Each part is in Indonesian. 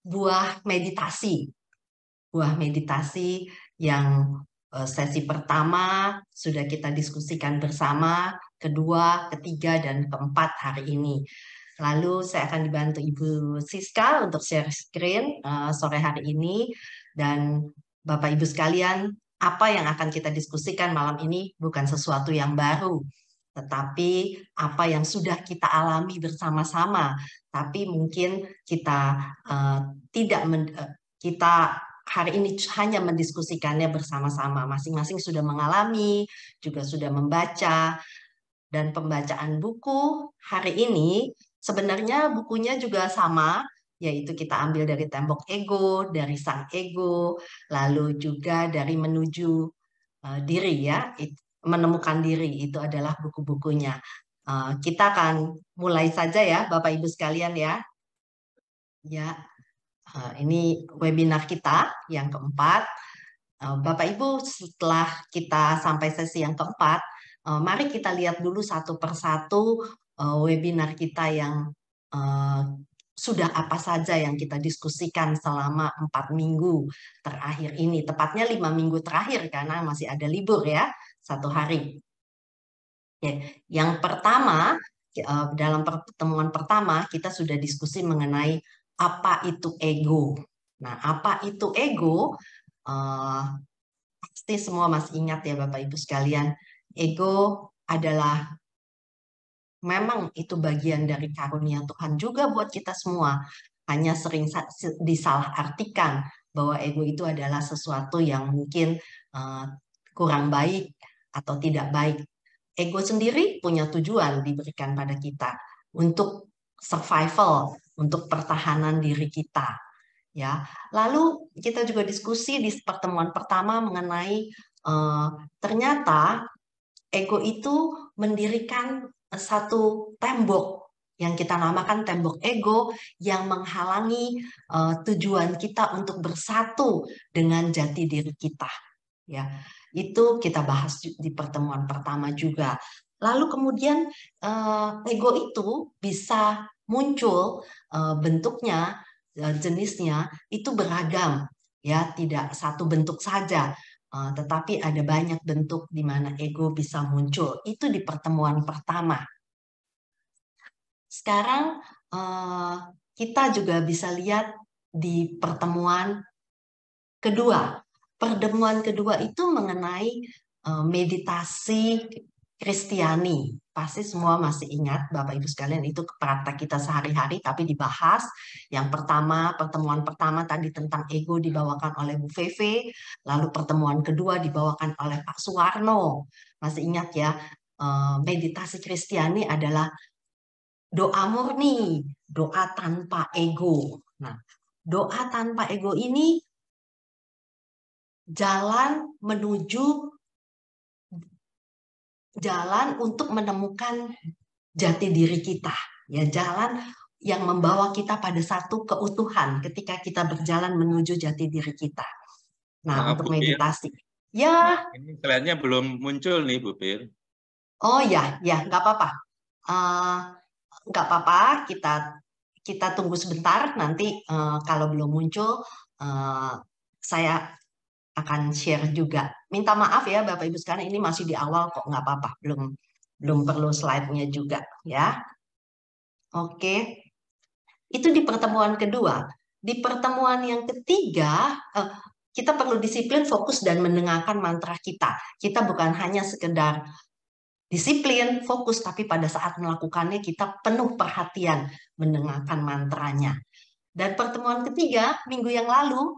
buah meditasi. Buah meditasi yang sesi pertama sudah kita diskusikan bersama, kedua, ketiga, dan keempat hari ini. Lalu saya akan dibantu Ibu Siska untuk share screen sore hari ini. Dan Bapak Ibu sekalian, apa yang akan kita diskusikan malam ini bukan sesuatu yang baru, tetapi apa yang sudah kita alami bersama-sama. Tapi mungkin kita tidak kita hari ini hanya mendiskusikannya bersama-sama. Masing-masing sudah mengalami, juga sudah membaca. Dan pembacaan buku hari ini sebenarnya bukunya juga sama, yaitu kita ambil dari Tembok Ego, dari Sang Ego, lalu juga dari Menuju Diri ya, Menemukan Diri, itu adalah buku-bukunya. Kita akan mulai saja ya Bapak Ibu sekalian ya. Ya, ini webinar kita yang keempat. Bapak Ibu, setelah kita sampai sesi yang keempat, mari kita lihat dulu satu persatu webinar kita yang eh, sudah apa saja yang kita diskusikan selama 4 minggu terakhir ini. Tepatnya 5 minggu terakhir karena masih ada libur ya, 1 hari. Oke. Yang pertama, dalam pertemuan pertama kita sudah diskusi mengenai apa itu ego. Nah, apa itu ego? Eh, Pasti semua masih ingat ya Bapak Ibu sekalian, ego adalah memang itu bagian dari karunia Tuhan juga buat kita semua. Hanya sering disalahartikan bahwa ego itu adalah sesuatu yang mungkin eh, kurang baik atau tidak baik. Ego sendiri punya tujuan diberikan pada kita untuk survival, untuk pertahanan diri kita. Ya, lalu kita juga diskusi di pertemuan pertama mengenai ternyata ego itu mendirikan satu tembok yang kita namakan tembok ego yang menghalangi tujuan kita untuk bersatu dengan jati diri kita. Ya, itu kita bahas di pertemuan pertama juga. Lalu kemudian ego itu bisa muncul bentuknya, jenisnya itu beragam, ya, tidak satu bentuk saja. Tetapi ada banyak bentuk di mana ego bisa muncul. Itu di pertemuan pertama. Sekarang kita juga bisa lihat di pertemuan kedua. Pertemuan kedua itu mengenai meditasi Kristiani. Pasti semua masih ingat, Bapak Ibu sekalian, itu praktek kita sehari-hari, tapi dibahas. Yang pertama, pertemuan pertama tadi tentang ego dibawakan oleh Bu Feve, lalu pertemuan kedua dibawakan oleh Pak Suwarno. Masih ingat ya, meditasi Kristiani adalah doa murni, doa tanpa ego. Nah, doa tanpa ego ini jalan untuk menemukan jati diri kita, ya, jalan yang membawa kita pada satu keutuhan ketika kita berjalan menuju jati diri kita. Nah, Maaf, untuk Bu Pir. meditasi. Ya, Ini slide-nya belum muncul nih, Bu Pir. oh ya, ya, nggak apa-apa. Eh, nggak apa-apa, kita tunggu sebentar. Nanti kalau belum muncul, saya akan share juga. Minta maaf ya Bapak Ibu sekalian, ini masih di awal kok, nggak apa-apa, belum perlu slide-nya juga ya. Oke, itu di pertemuan kedua. Di pertemuan yang ketiga, kita perlu disiplin, fokus, dan mendengarkan mantra kita. Kita bukan hanya sekedar disiplin, fokus, tapi pada saat melakukannya kita penuh perhatian mendengarkan mantranya. Dan pertemuan ketiga, minggu yang lalu,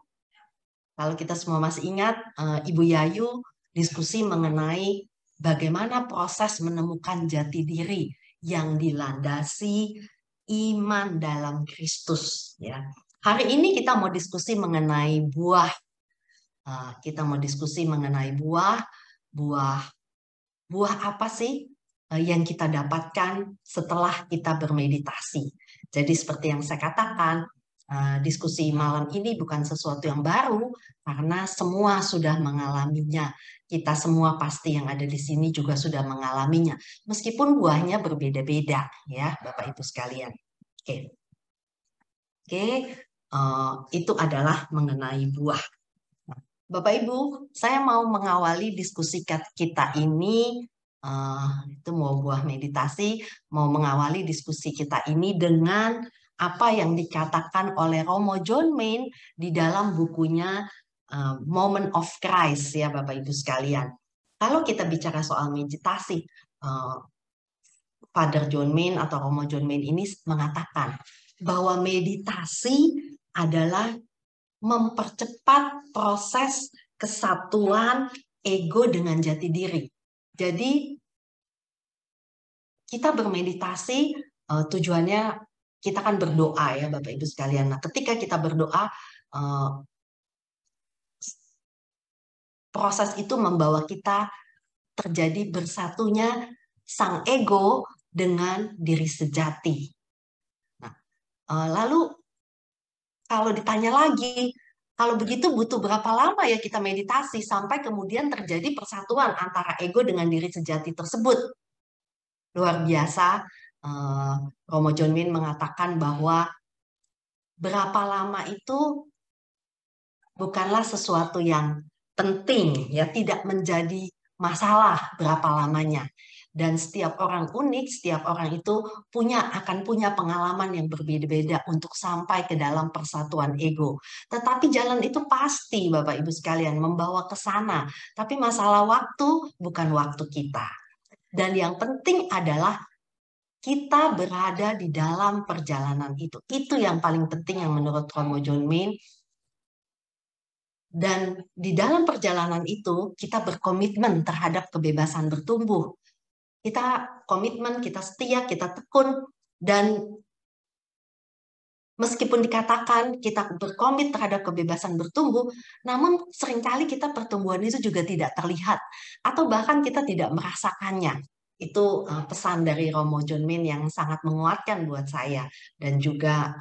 kalau kita semua masih ingat, Ibu Yayu diskusi mengenai bagaimana proses menemukan jati diri yang dilandasi iman dalam Kristus. Ya, hari ini kita mau diskusi mengenai buah. Kita mau diskusi mengenai buah, buah apa sih yang kita dapatkan setelah kita bermeditasi. Jadi seperti yang saya katakan, diskusi malam ini bukan sesuatu yang baru karena semua sudah mengalaminya. Kita semua pasti yang ada di sini juga sudah mengalaminya. Meskipun buahnya berbeda-beda ya, Bapak Ibu sekalian. Oke. Oke. itu adalah mengenai buah. Bapak Ibu, saya mau mengawali diskusi kita ini, itu mau buah meditasi, mau mengawali diskusi kita ini dengan apa yang dikatakan oleh Romo John Main di dalam bukunya Moment of Christ, ya Bapak Ibu sekalian. Kalau kita bicara soal meditasi, Father John Main atau Romo John Main ini mengatakan bahwa meditasi adalah mempercepat proses kesatuan ego dengan jati diri. Jadi kita bermeditasi tujuannya kita kan berdoa ya Bapak Ibu sekalian. Nah, ketika kita berdoa proses itu membawa kita terjadi bersatunya sang ego dengan diri sejati. Nah, lalu kalau ditanya lagi, kalau begitu butuh berapa lama ya kita meditasi sampai kemudian terjadi persatuan antara ego dengan diri sejati tersebut? Luar biasa, Romo John Min mengatakan bahwa berapa lama itu bukanlah sesuatu yang penting, ya tidak menjadi masalah berapa lamanya. Dan setiap orang unik, setiap orang itu akan punya pengalaman yang berbeda-beda untuk sampai ke dalam persatuan ego. Tetapi jalan itu pasti, Bapak Ibu sekalian, membawa ke sana. Tapi masalah waktu bukan waktu kita. Dan yang penting adalah kita berada di dalam perjalanan itu. Itu yang paling penting yang menurut Romo John Main. Dan di dalam perjalanan itu kita berkomitmen terhadap kebebasan bertumbuh. Kita komitmen, kita setia, kita tekun, dan meskipun dikatakan kita berkomit terhadap kebebasan bertumbuh, namun seringkali kita pertumbuhan itu juga tidak terlihat, atau bahkan kita tidak merasakannya. Itu pesan dari Romo John Min yang sangat menguatkan buat saya, dan juga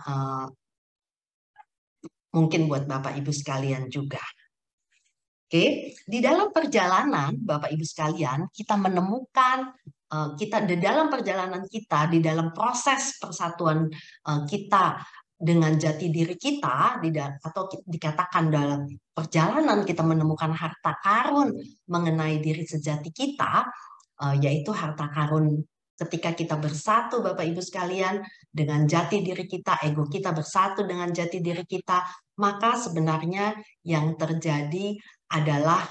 mungkin buat Bapak Ibu sekalian juga. Oke, di dalam perjalanan Bapak Ibu sekalian, kita menemukan kita di dalam perjalanan kita, di dalam proses persatuan kita dengan jati diri kita, atau dikatakan dalam perjalanan kita menemukan harta karun mengenai diri sejati kita, yaitu harta karun ketika kita bersatu Bapak Ibu sekalian dengan jati diri kita, ego kita bersatu dengan jati diri kita, maka sebenarnya yang terjadi adalah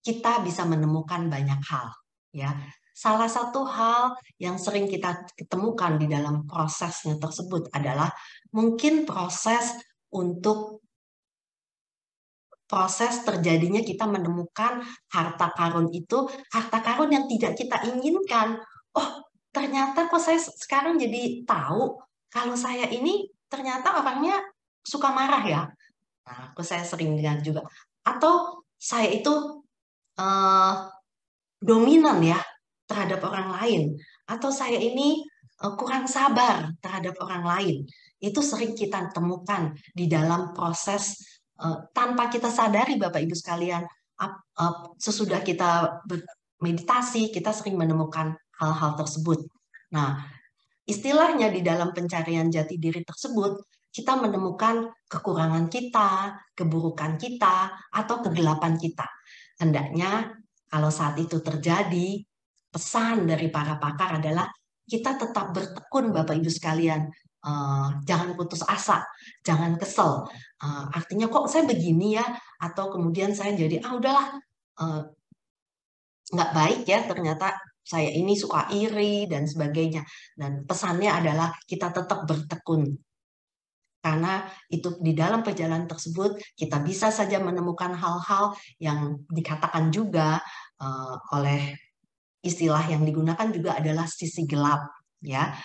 kita bisa menemukan banyak hal, ya. Salah satu hal yang sering kita ketemukan di dalam prosesnya tersebut adalah mungkin proses terjadinya kita menemukan harta karun itu, harta karun yang tidak kita inginkan. Oh, ternyata kok saya sekarang jadi tahu kalau saya ini ternyata orangnya suka marah ya. Nah, saya sering dengar juga. Atau saya itu dominan ya terhadap orang lain. Atau saya ini kurang sabar terhadap orang lain. Itu sering kita temukan di dalam proses tanpa kita sadari Bapak Ibu sekalian. Sesudah kita meditasi, kita sering menemukan hal-hal tersebut. Nah, istilahnya di dalam pencarian jati diri tersebut, kita menemukan kekurangan kita, keburukan kita, atau kegelapan kita. Hendaknya kalau saat itu terjadi, pesan dari para pakar adalah kita tetap bertekun Bapak Ibu sekalian. Jangan putus asa, jangan kesel. Artinya kok saya begini ya, atau kemudian saya jadi udahlah nggak baik ya, ternyata saya ini suka iri dan sebagainya. Dan pesannya adalah kita tetap bertekun. Karena itu di dalam perjalanan tersebut kita bisa saja menemukan hal-hal yang dikatakan juga oleh istilah yang digunakan juga adalah sisi gelap, ya.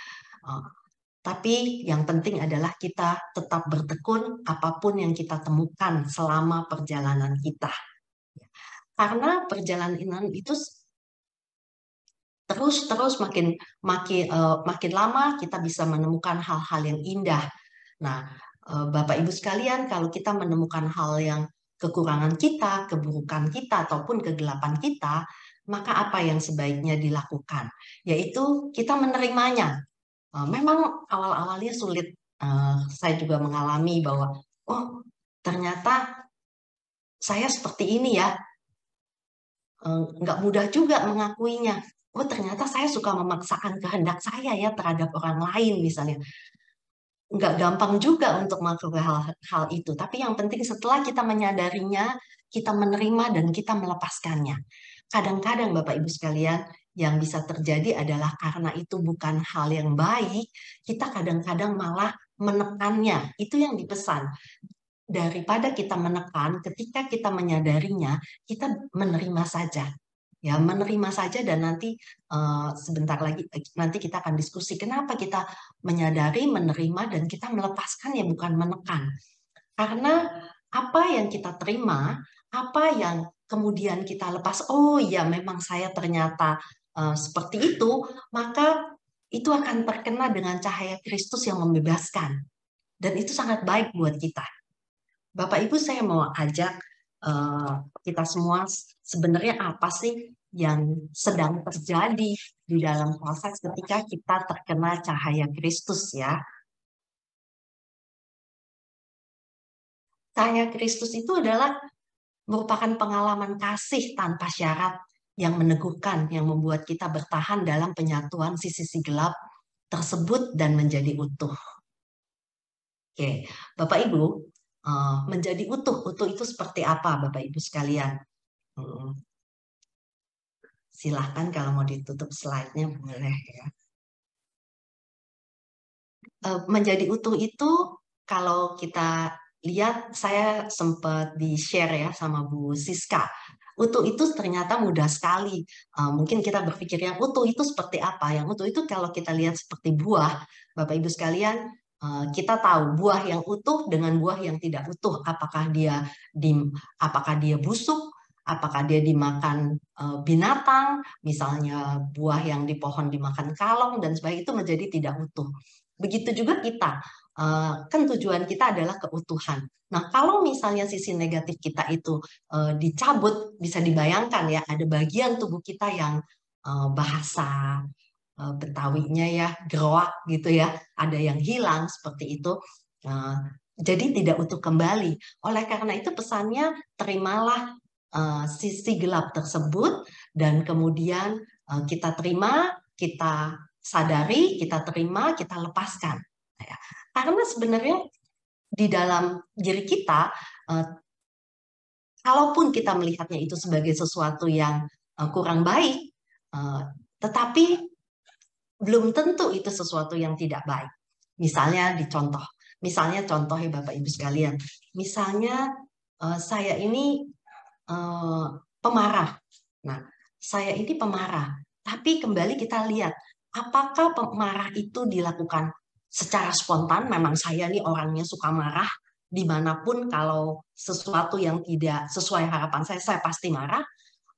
Tapi yang penting adalah kita tetap bertekun apapun yang kita temukan selama perjalanan kita. Karena perjalanan itu terus makin lama kita bisa menemukan hal-hal yang indah. Nah, Bapak Ibu sekalian, kalau kita menemukan hal yang kekurangan kita, keburukan kita, ataupun kegelapan kita, maka apa yang sebaiknya dilakukan? Yaitu kita menerimanya. Memang awal-awalnya sulit. Saya juga mengalami bahwa, oh ternyata saya seperti ini ya. Nggak mudah juga mengakuinya. Oh ternyata saya suka memaksakan kehendak saya ya terhadap orang lain misalnya. Nggak gampang juga untuk melakukan hal itu. Tapi yang penting setelah kita menyadarinya, kita menerima dan kita melepaskannya. Kadang-kadang Bapak Ibu sekalian, yang bisa terjadi adalah karena itu bukan hal yang baik, kita kadang-kadang malah menekannya. Itu yang dipesan. Daripada kita menekan, ketika kita menyadarinya, kita menerima saja. Ya, menerima saja dan nanti sebentar lagi nanti kita akan diskusi kenapa kita menyadari, menerima dan kita melepaskan ya bukan menekan. Karena apa yang kita terima, apa yang kemudian kita lepas, oh ya memang saya ternyata seperti itu, maka itu akan terkena dengan cahaya Kristus yang membebaskan. Dan itu sangat baik buat kita. Bapak Ibu, saya mau ajak kita semua sebenarnya apa sih yang sedang terjadi di dalam proses ketika kita terkena cahaya Kristus ya. Cahaya Kristus itu adalah merupakan pengalaman kasih tanpa syarat yang meneguhkan, yang membuat kita bertahan dalam penyatuan sisi gelap tersebut dan menjadi utuh. Oke, Bapak Ibu, menjadi utuh itu seperti apa Bapak Ibu sekalian? Silahkan kalau mau ditutup slide-nya boleh ya. Menjadi utuh itu kalau kita lihat, saya sempat di-share ya sama Bu Siska. Utuh itu ternyata mudah sekali. Mungkin kita berpikir yang utuh itu seperti apa? Yang utuh itu kalau kita lihat seperti buah, Bapak Ibu sekalian, kita tahu buah yang utuh dengan buah yang tidak utuh. Apakah dia busuk? Apakah dia dimakan binatang? Misalnya buah yang di pohon dimakan kalong dan sebagainya itu menjadi tidak utuh. Begitu juga kita, kan tujuan kita adalah keutuhan. Nah, kalau misalnya sisi negatif kita itu dicabut, bisa dibayangkan ya, ada bagian tubuh kita yang bahasa Betawinya ya, geroak gitu ya, ada yang hilang seperti itu. Jadi tidak utuh kembali. Oleh karena itu pesannya, terimalah sisi gelap tersebut dan kemudian kita terima, kita sadari, kita terima, kita lepaskan. Karena sebenarnya di dalam diri kita, kalaupun kita melihatnya itu sebagai sesuatu yang kurang baik, tetapi belum tentu itu sesuatu yang tidak baik. Misalnya contoh ya Bapak Ibu sekalian. Misalnya saya ini pemarah. Nah, saya ini pemarah. Tapi kembali kita lihat, apakah pemarah itu dilakukan secara spontan? Memang saya nih orangnya suka marah, dimanapun kalau sesuatu yang tidak sesuai harapan saya pasti marah.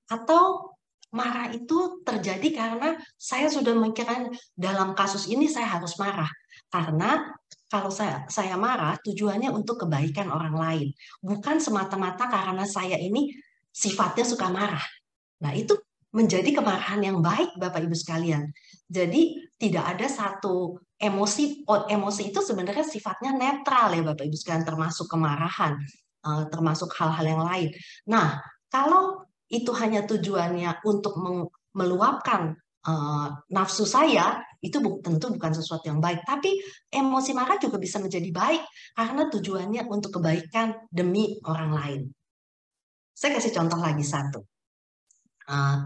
Atau marah itu terjadi karena saya sudah memikirkan dalam kasus ini saya harus marah. Karena kalau saya marah tujuannya untuk kebaikan orang lain. Bukan semata-mata karena saya ini sifatnya suka marah. Nah, itu menjadi kemarahan yang baik Bapak Ibu sekalian. Jadi tidak ada satu emosi itu sebenarnya sifatnya netral ya Bapak Ibu sekalian, termasuk kemarahan, termasuk hal-hal yang lain. Nah, kalau itu hanya tujuannya untuk meluapkan nafsu saya, itu tentu bukan sesuatu yang baik. Tapi emosi marah juga bisa menjadi baik karena tujuannya untuk kebaikan demi orang lain. Saya kasih contoh lagi satu.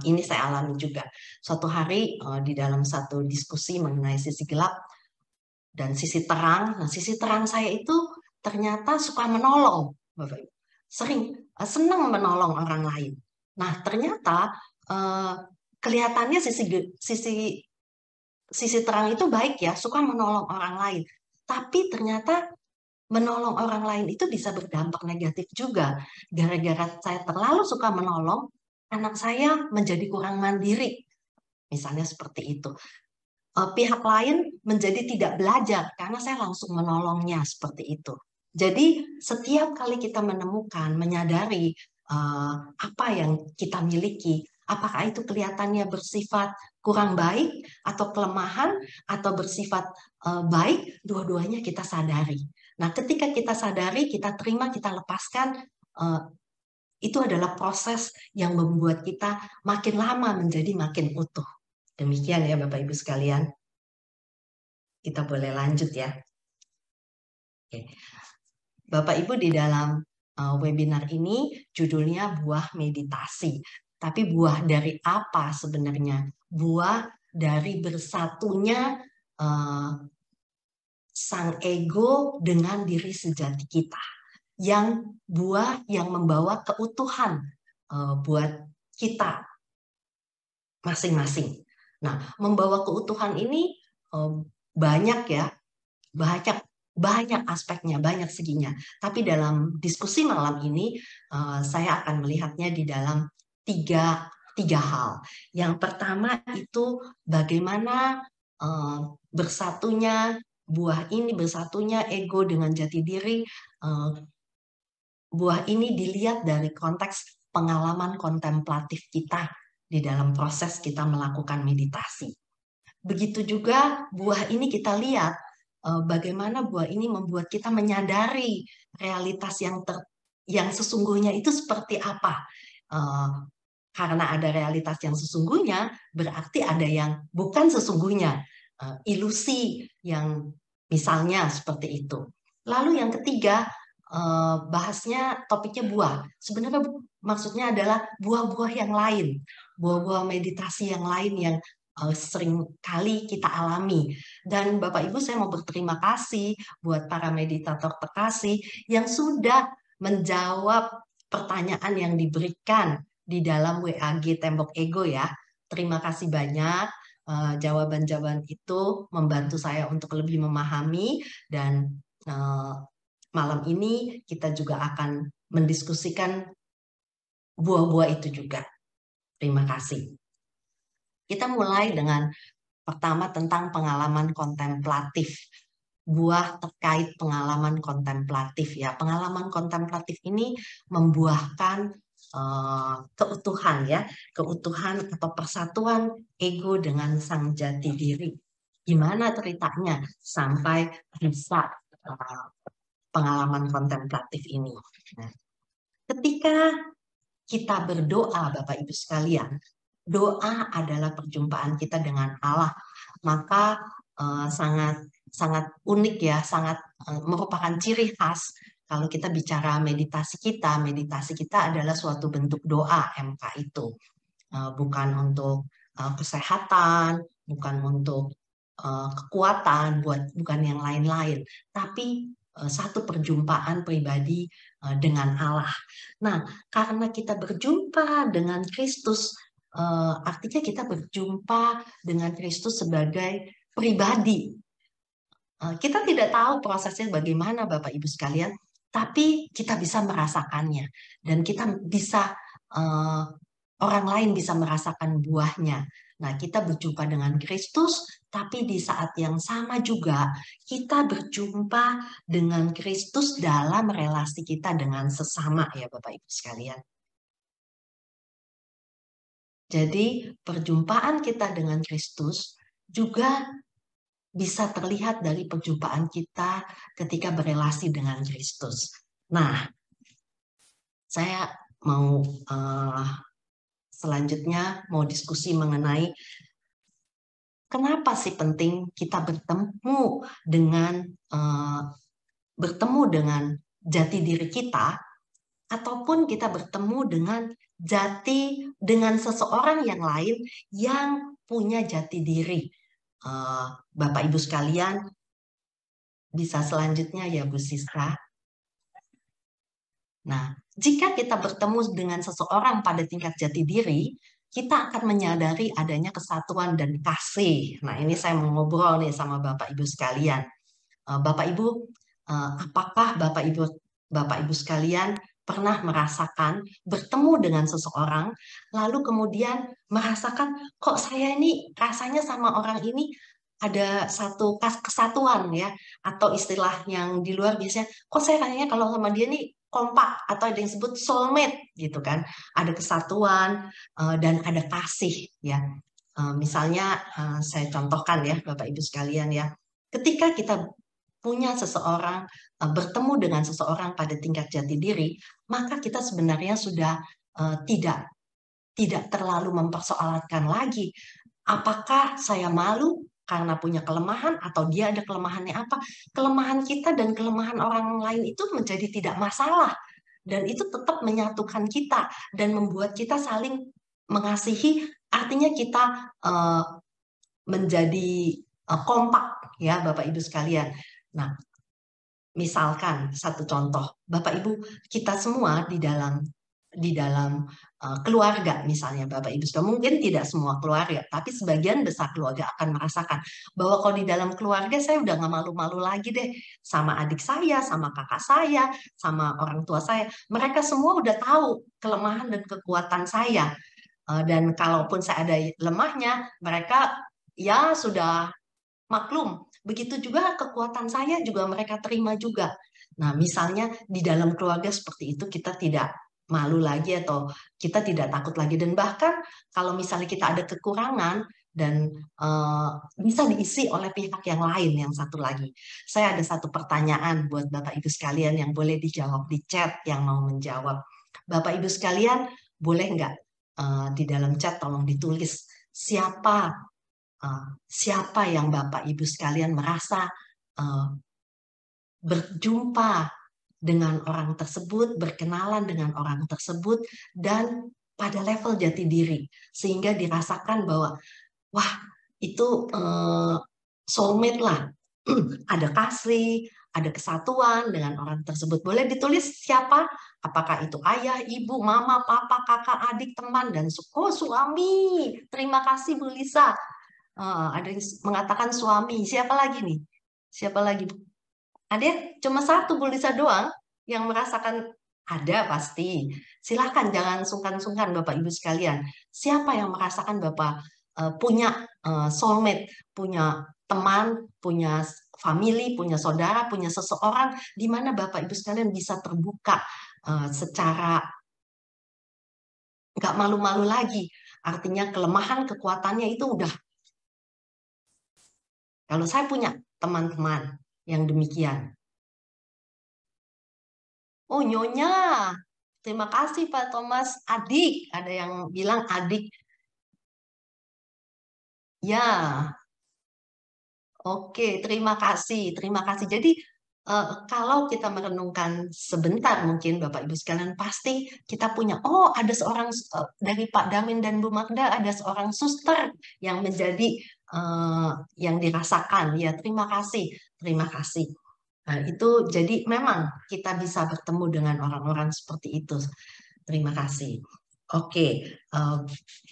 Ini saya alami juga. Suatu hari di dalam satu diskusi mengenai sisi gelap dan sisi terang. Nah, sisi terang saya itu ternyata suka menolong, Bapak Ibu. Senang menolong orang lain. Nah, ternyata kelihatannya sisi terang itu baik ya, suka menolong orang lain. Tapi ternyata menolong orang lain itu bisa berdampak negatif juga. Gara-gara saya terlalu suka menolong, anak saya menjadi kurang mandiri. Misalnya seperti itu. Pihak lain menjadi tidak belajar karena saya langsung menolongnya seperti itu. Jadi setiap kali kita menemukan, menyadari apa yang kita miliki, Apakah itu kelihatannya bersifat kurang baik atau kelemahan atau bersifat baik, dua-duanya kita sadari. Nah, ketika kita sadari, kita terima, kita lepaskan, itu adalah proses yang membuat kita makin lama menjadi makin utuh. Demikian ya Bapak Ibu sekalian. Kita boleh lanjut ya. Oke. Bapak Ibu, di dalam webinar ini judulnya buah meditasi. Tapi buah dari apa sebenarnya? Buah dari bersatunya sang ego dengan diri sejati kita. Yang buah yang membawa keutuhan buat kita masing-masing. Nah, membawa keutuhan ini banyak ya, banyak aspeknya, banyak seginya. Tapi dalam diskusi malam ini, saya akan melihatnya di dalam tiga hal. Yang pertama itu bagaimana bersatunya buah ini, bersatunya ego dengan jati diri. Buah ini dilihat dari konteks pengalaman kontemplatif kita di dalam proses kita melakukan meditasi. Begitu juga buah ini kita lihat bagaimana buah ini membuat kita menyadari realitas yang sesungguhnya itu seperti apa. Karena ada realitas yang sesungguhnya, berarti ada yang bukan sesungguhnya. Ilusi yang misalnya seperti itu. Lalu yang ketiga, bahasnya topiknya buah. Sebenarnya maksudnya adalah buah-buah yang lain, buah-buah meditasi yang lain yang sering kali kita alami. Dan Bapak Ibu, saya mau berterima kasih buat para meditator terkasih yang sudah menjawab pertanyaan yang diberikan di dalam WAG Tembok Ego ya. Terima kasih banyak. Jawaban-jawaban itu membantu saya untuk lebih memahami, dan malam ini kita juga akan mendiskusikan buah-buah itu juga. Terima kasih. Kita mulai dengan pertama tentang pengalaman kontemplatif. Buah terkait pengalaman kontemplatif ya. Pengalaman kontemplatif ini membuahkan keutuhan ya, keutuhan atau persatuan ego dengan sang jati diri. Gimana ceritanya sampai bisa pengalaman kontemplatif ini? Nah, ketika kita berdoa, Bapak Ibu sekalian, doa adalah perjumpaan kita dengan Allah. Maka sangat unik ya, sangat merupakan ciri khas kalau kita bicara meditasi kita adalah suatu bentuk doa MK itu. Bukan untuk kesehatan, bukan untuk kekuatan, bukan yang lain-lain, tapi satu perjumpaan pribadi dengan Allah. Nah, karena kita berjumpa dengan Kristus, artinya kita berjumpa dengan Kristus sebagai pribadi. Kita tidak tahu prosesnya bagaimana Bapak Ibu sekalian, tapi kita bisa merasakannya, dan kita bisa orang lain bisa merasakan buahnya. Nah, kita berjumpa dengan Kristus, tapi di saat yang sama juga kita berjumpa dengan Kristus dalam relasi kita dengan sesama ya Bapak Ibu sekalian. Jadi perjumpaan kita dengan Kristus juga bisa terlihat dari perjumpaan kita ketika berelasi dengan Kristus. Nah, saya mau selanjutnya mau diskusi mengenai kenapa sih penting kita bertemu dengan jati diri kita, ataupun kita bertemu dengan seseorang yang lain yang punya jati diri. Bapak Ibu sekalian, bisa selanjutnya ya Bu Siska. Nah, jika kita bertemu dengan seseorang pada tingkat jati diri, kita akan menyadari adanya kesatuan dan kasih. Nah, ini saya mau ngobrol nih sama Bapak Ibu sekalian. Bapak Ibu, apakah Bapak Ibu sekalian pernah merasakan bertemu dengan seseorang, lalu kemudian merasakan kok saya ini rasanya sama orang ini ada satu kesatuan ya, atau istilah yang di luar biasanya, kok saya kayaknya kalau sama dia nih kompak, atau ada yang disebut soulmate gitu kan. Ada kesatuan dan ada kasih ya. Misalnya saya contohkan ya Bapak Ibu sekalian ya. Ketika kita punya seseorang, bertemu dengan seseorang pada tingkat jati diri, maka kita sebenarnya sudah tidak terlalu mempersoalkan lagi apakah saya malu karena punya kelemahan atau dia ada kelemahannya apa. Kelemahan kita dan kelemahan orang lain itu menjadi tidak masalah, dan itu tetap menyatukan kita dan membuat kita saling mengasihi. Artinya kita menjadi kompak ya Bapak Ibu sekalian. Nah, misalkan satu contoh, Bapak Ibu, kita semua di dalam keluarga misalnya Bapak Ibu, mungkin tidak semua keluarga, tapi sebagian besar keluarga akan merasakan bahwa kalau di dalam keluarga saya udah nggak malu-malu lagi deh sama adik saya, sama kakak saya, sama orang tua saya. Mereka semua udah tahu kelemahan dan kekuatan saya. Dan kalaupun saya ada lemahnya, mereka ya sudah maklum. Begitu juga kekuatan saya juga mereka terima juga. Nah, misalnya di dalam keluarga seperti itu kita tidak malu lagi atau kita tidak takut lagi. Dan bahkan kalau misalnya kita ada kekurangan dan bisa diisi oleh pihak yang lain yang satu lagi. Saya ada satu pertanyaan buat Bapak Ibu sekalian yang boleh dijawab di chat yang mau menjawab. Bapak Ibu sekalian boleh nggak di dalam chat tolong ditulis siapa yang Bapak Ibu sekalian merasa berjumpa dengan orang tersebut, berkenalan dengan orang tersebut, dan pada level jati diri, sehingga dirasakan bahwa, wah, itu soulmate lah, ada kasih, ada kesatuan dengan orang tersebut. Boleh ditulis siapa? Apakah itu ayah, ibu, mama, papa, kakak, adik, teman, dan suami. Terima kasih Bu Lisa. Ada yang mengatakan suami. Siapa lagi nih? Siapa lagi? Ada cuma satu Bu Lisa doang yang merasakan. Ada pasti. Silahkan jangan sungkan-sungkan Bapak Ibu sekalian. Siapa yang merasakan Bapak punya soulmate, punya teman, punya family, punya saudara, punya seseorang di mana Bapak Ibu sekalian bisa terbuka secara nggak malu-malu lagi. Artinya kelemahan, kekuatannya itu udah. Kalau saya punya teman-teman yang demikian. Oh, Nyonya. Terima kasih Pak Thomas. Adik. Ada yang bilang adik. Ya. Oke, terima kasih. Terima kasih. Jadi, kalau kita merenungkan sebentar mungkin Bapak Ibu sekalian, pasti kita punya, oh ada seorang, dari Pak Damin dan Bu Magda, ada seorang suster yang menjadi, yang dirasakan. Ya, terima kasih. Terima kasih. Nah, itu jadi memang kita bisa bertemu dengan orang-orang seperti itu. Terima kasih. Oke,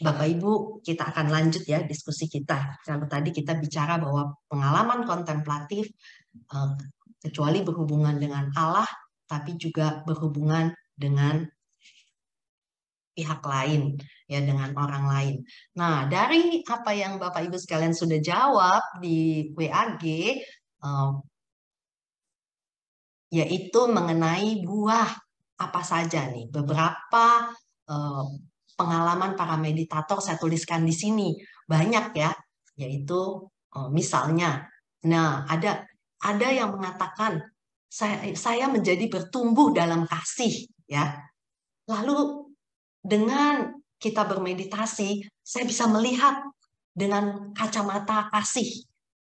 Bapak Ibu, kita akan lanjut ya diskusi kita. Kalau tadi kita bicara bahwa pengalaman kontemplatif kecuali berhubungan dengan Allah, tapi juga berhubungan dengan pihak lain, ya, dengan orang lain. Nah, dari apa yang Bapak Ibu sekalian sudah jawab di WAG, yaitu mengenai buah apa saja nih. Beberapa pengalaman para meditator saya tuliskan di sini. Banyak ya, yaitu misalnya, nah ada yang mengatakan saya menjadi bertumbuh dalam kasih ya. Lalu dengan kita bermeditasi, saya bisa melihat dengan kacamata kasih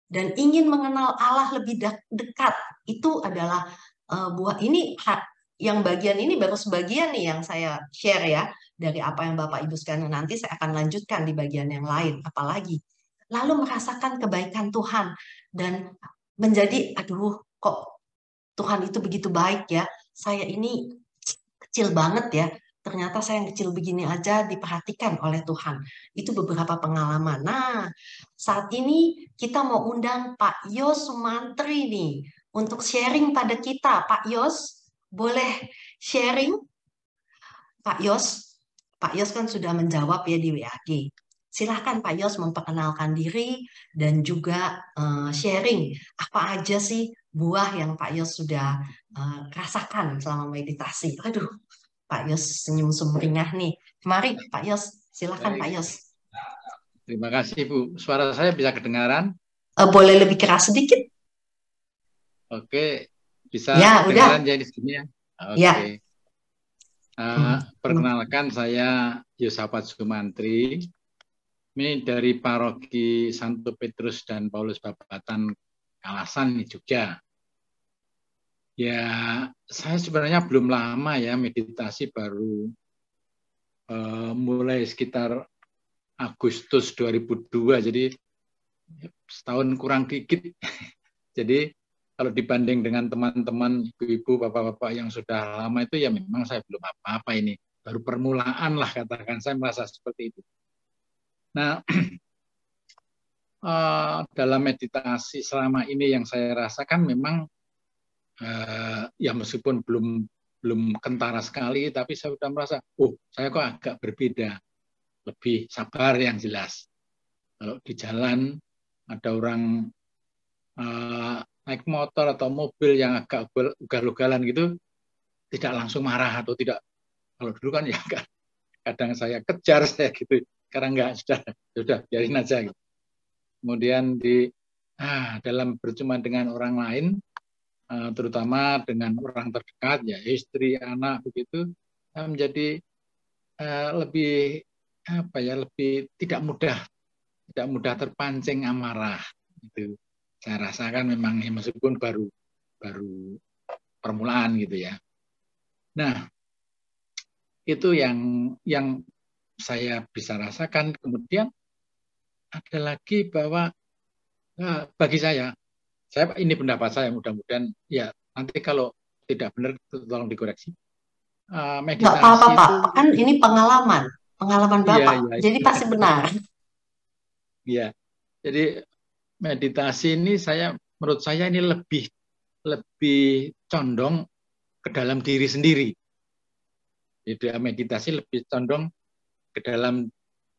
dan ingin mengenal Allah lebih dekat. Itu adalah buah ini. Yang bagian ini baru sebagian nih yang saya share ya dari apa yang Bapak Ibu sekalian. Nanti saya akan lanjutkan di bagian yang lain. Apalagi lalu merasakan kebaikan Tuhan dan menjadi, aduh, kok Tuhan itu begitu baik ya. Saya ini kecil banget ya. Ternyata saya yang kecil begini aja diperhatikan oleh Tuhan. Itu beberapa pengalaman. Nah, saat ini kita mau undang Pak Yos Sumantri nih untuk sharing pada kita. Pak Yos, boleh sharing? Pak Yos kan sudah menjawab ya di WAG. Silahkan Pak Yos memperkenalkan diri dan juga sharing apa aja sih buah yang Pak Yos sudah rasakan selama meditasi. Aduh, Pak Yos senyum sumringah nih. Mari Pak Yos, silahkan Pak Baik, Yos. terima kasih Bu. Suara saya bisa kedengaran? Boleh lebih keras sedikit? Oke, bisa Ya, kedengaran udah. ya di sini ya? Ya. Oke. Perkenalkan saya Yosafat Sumantri. Ini dari Paroki Santo Petrus dan Paulus Babatan Kalasan, Jogja. Ya, saya sebenarnya belum lama ya meditasi, baru mulai sekitar Agustus 2002, jadi setahun kurang dikit. Jadi kalau dibanding dengan teman-teman ibu-ibu, bapak-bapak yang sudah lama itu, ya memang saya belum apa-apa ini. Baru permulaan lah, katakan, saya merasa seperti itu. Nah, dalam meditasi selama ini yang saya rasakan memang ya meskipun belum kentara sekali, tapi saya sudah merasa, saya kok agak berbeda, lebih sabar yang jelas. Kalau di jalan ada orang naik motor atau mobil yang agak ugal-ugalan gitu, tidak langsung marah atau tidak. Kalau dulu kan ya kadang saya kejar saya gitu, sekarang enggak, sudah biarin aja gitu. Kemudian dalam bercuma dengan orang lain, terutama dengan orang terdekat, ya istri, anak, begitu, saya menjadi lebih lebih tidak mudah terpancing amarah. Itu saya rasakan memang, meskipun baru permulaan gitu ya. Nah, itu yang saya bisa rasakan. Kemudian ada lagi bahwa bagi saya ini pendapat saya, mudah-mudahan ya nanti kalau tidak benar tolong dikoreksi. Meditasi Nggak apa-apa, Pak. itu Kan ini pengalaman Bapak. iya. Jadi pasti benar. Iya. Jadi meditasi ini menurut saya ini lebih condong ke dalam diri sendiri. Jadi meditasi lebih condong ke dalam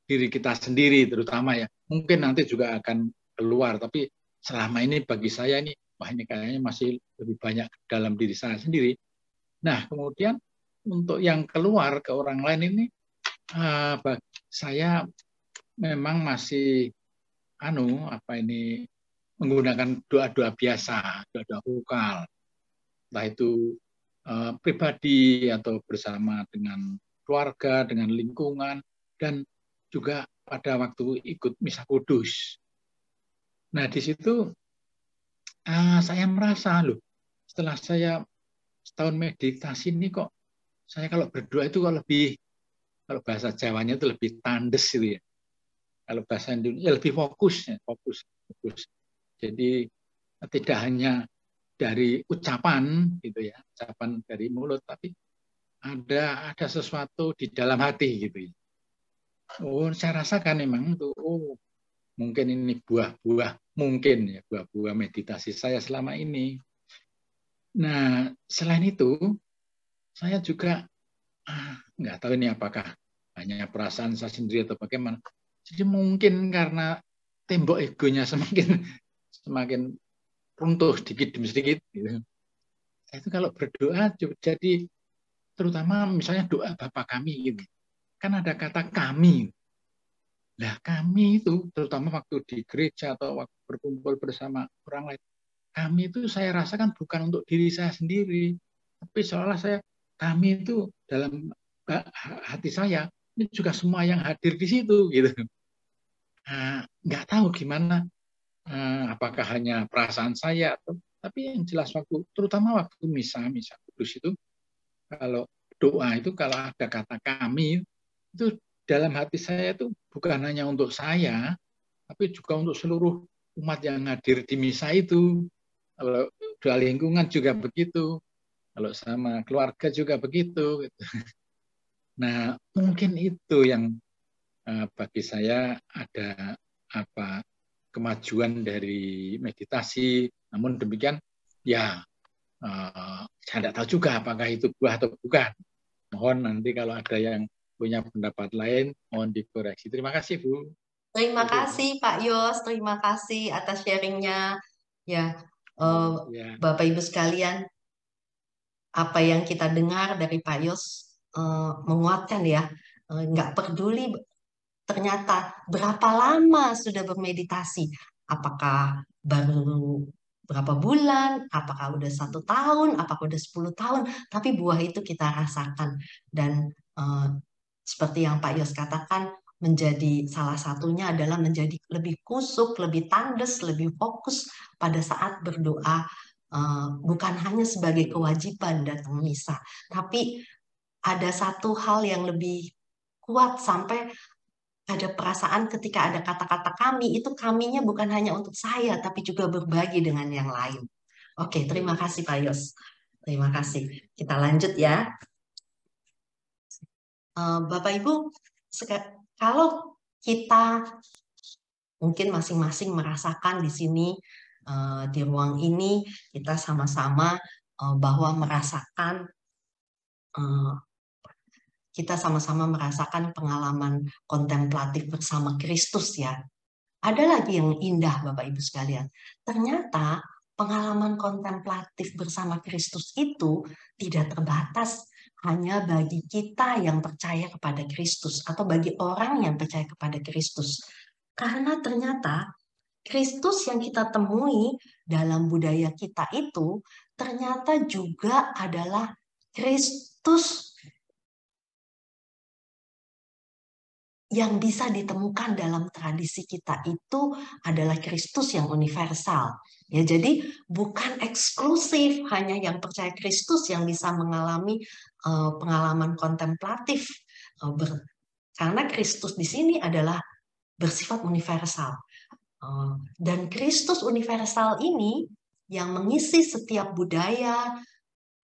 diri kita sendiri terutama ya. Mungkin nanti juga akan keluar, tapi selama ini bagi saya ini kayaknya masih lebih banyak ke dalam diri saya sendiri. Nah, kemudian untuk yang keluar ke orang lain ini, saya memang masih menggunakan doa-doa biasa, doa-doa vokal, entah itu pribadi atau bersama dengan keluarga, dengan lingkungan, dan juga pada waktu ikut misa kudus. Nah, di situ saya merasa setelah saya setahun meditasi ini kok saya kalau berdoa itu kalau bahasa Jawanya itu lebih tandes gitu ya. Kalau bahasa Indonesia lebih fokus. Jadi tidak hanya dari ucapan gitu ya, ucapan dari mulut, tapi ada sesuatu di dalam hati gitu ya. Saya rasakan memang itu mungkin ini buah-buah meditasi saya selama ini. Nah, selain itu saya juga nggak tahu ini apakah hanya perasaan saya sendiri atau bagaimana. Jadi mungkin karena tembok egonya semakin runtuh sedikit demi sedikit. Gitu. Saya itu kalau berdoa jadi terutama misalnya doa Bapa kami gitu. Kan ada kata kami. Nah, kami itu terutama waktu di gereja atau waktu berkumpul bersama orang lain, kami itu saya rasakan bukan untuk diri saya sendiri, tapi seolah kami itu dalam hati saya ini juga semua yang hadir di situ gitu. Nggak tahu gimana, apakah hanya perasaan saya tapi yang jelas terutama waktu misa kudus itu, kalau doa itu kalau ada kata kami itu dalam hati saya itu bukan hanya untuk saya, tapi juga untuk seluruh umat yang hadir di misa itu. Kalau doa lingkungan juga begitu, kalau sama keluarga juga begitu. Nah, mungkin itu yang bagi saya ada kemajuan dari meditasi. Namun demikian, ya saya tidak tahu juga apakah itu buah atau bukan. Mohon nanti kalau ada yang punya pendapat lain, mohon dikoreksi. Terima kasih, Bu. Terima kasih Pak Yos, terima kasih atas sharingnya. Ya, Ya. Bapak Ibu sekalian, apa yang kita dengar dari Pak Yos menguatkan ya. Nggak peduli ternyata berapa lama sudah bermeditasi, apakah baru berapa bulan, apakah udah 1 tahun, apakah udah 10 tahun, tapi buah itu kita rasakan. Dan seperti yang Pak Yos katakan, menjadi salah satunya adalah menjadi lebih kusuk, lebih tandes, lebih fokus pada saat berdoa, bukan hanya sebagai kewajiban datang misa, tapi ada satu hal yang lebih kuat sampai ada perasaan ketika ada kata-kata kami, itu kaminya bukan hanya untuk saya, tapi juga berbagi dengan yang lain. Oke, terima kasih Pak Yos. Terima kasih. Kita lanjut ya. Bapak Ibu, kalau kita mungkin masing-masing merasakan di sini, di ruang ini, kita sama-sama bahwa merasakan kita sama-sama merasakan pengalaman kontemplatif bersama Kristus ya. Ada lagi yang indah Bapak Ibu sekalian. Ternyata pengalaman kontemplatif bersama Kristus itu tidak terbatas hanya bagi kita yang percaya kepada Kristus atau bagi orang yang percaya kepada Kristus. Karena ternyata Kristus yang kita temui dalam budaya kita itu ternyata juga adalah Kristus yang bisa ditemukan dalam tradisi kita itu adalah Kristus yang universal. Ya, jadi bukan eksklusif hanya yang percaya Kristus yang bisa mengalami pengalaman kontemplatif, karena Kristus di sini adalah bersifat universal. Dan Kristus universal ini yang mengisi setiap budaya,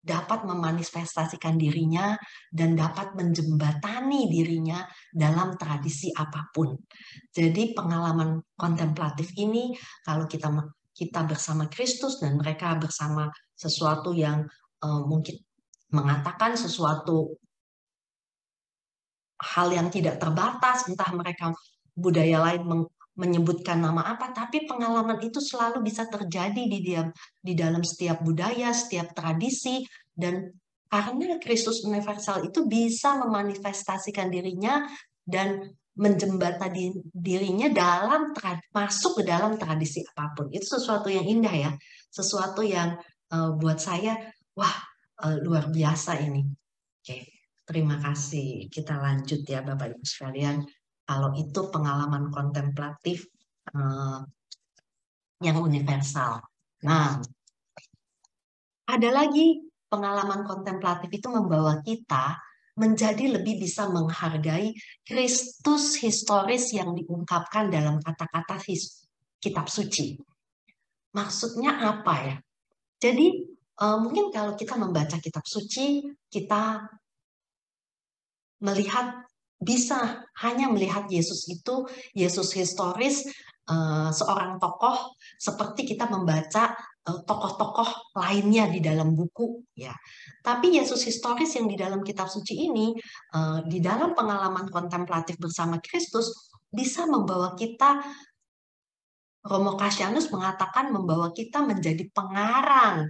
dapat memanifestasikan dirinya dan dapat menjembatani dirinya dalam tradisi apapun. Jadi pengalaman kontemplatif ini kalau kita bersama Kristus dan mereka bersama sesuatu yang mungkin mengatakan sesuatu hal yang tidak terbatas, entah mereka budaya lain menyebutkan nama apa, tapi pengalaman itu selalu bisa terjadi di dalam setiap budaya, setiap tradisi, dan karena Kristus universal itu bisa memanifestasikan dirinya dan menjembatani dirinya masuk ke dalam tradisi apapun. Itu sesuatu yang indah ya, sesuatu yang buat saya, wah luar biasa ini. Oke, terima kasih. Kita lanjut ya Bapak Ibu sekalian. Kalau itu pengalaman kontemplatif yang universal. Nah, ada lagi pengalaman kontemplatif itu membawa kita menjadi lebih bisa menghargai Kristus historis yang diungkapkan dalam kata-kata kitab suci. Maksudnya apa ya? Jadi mungkin kalau kita membaca kitab suci, kita bisa hanya melihat Yesus itu, Yesus historis, seorang tokoh seperti kita membaca tokoh-tokoh lainnya di dalam buku ya. Tapi Yesus historis yang di dalam kitab suci ini, di dalam pengalaman kontemplatif bersama Kristus, bisa membawa kita, Romo Cassianus mengatakan membawa kita menjadi pengarang.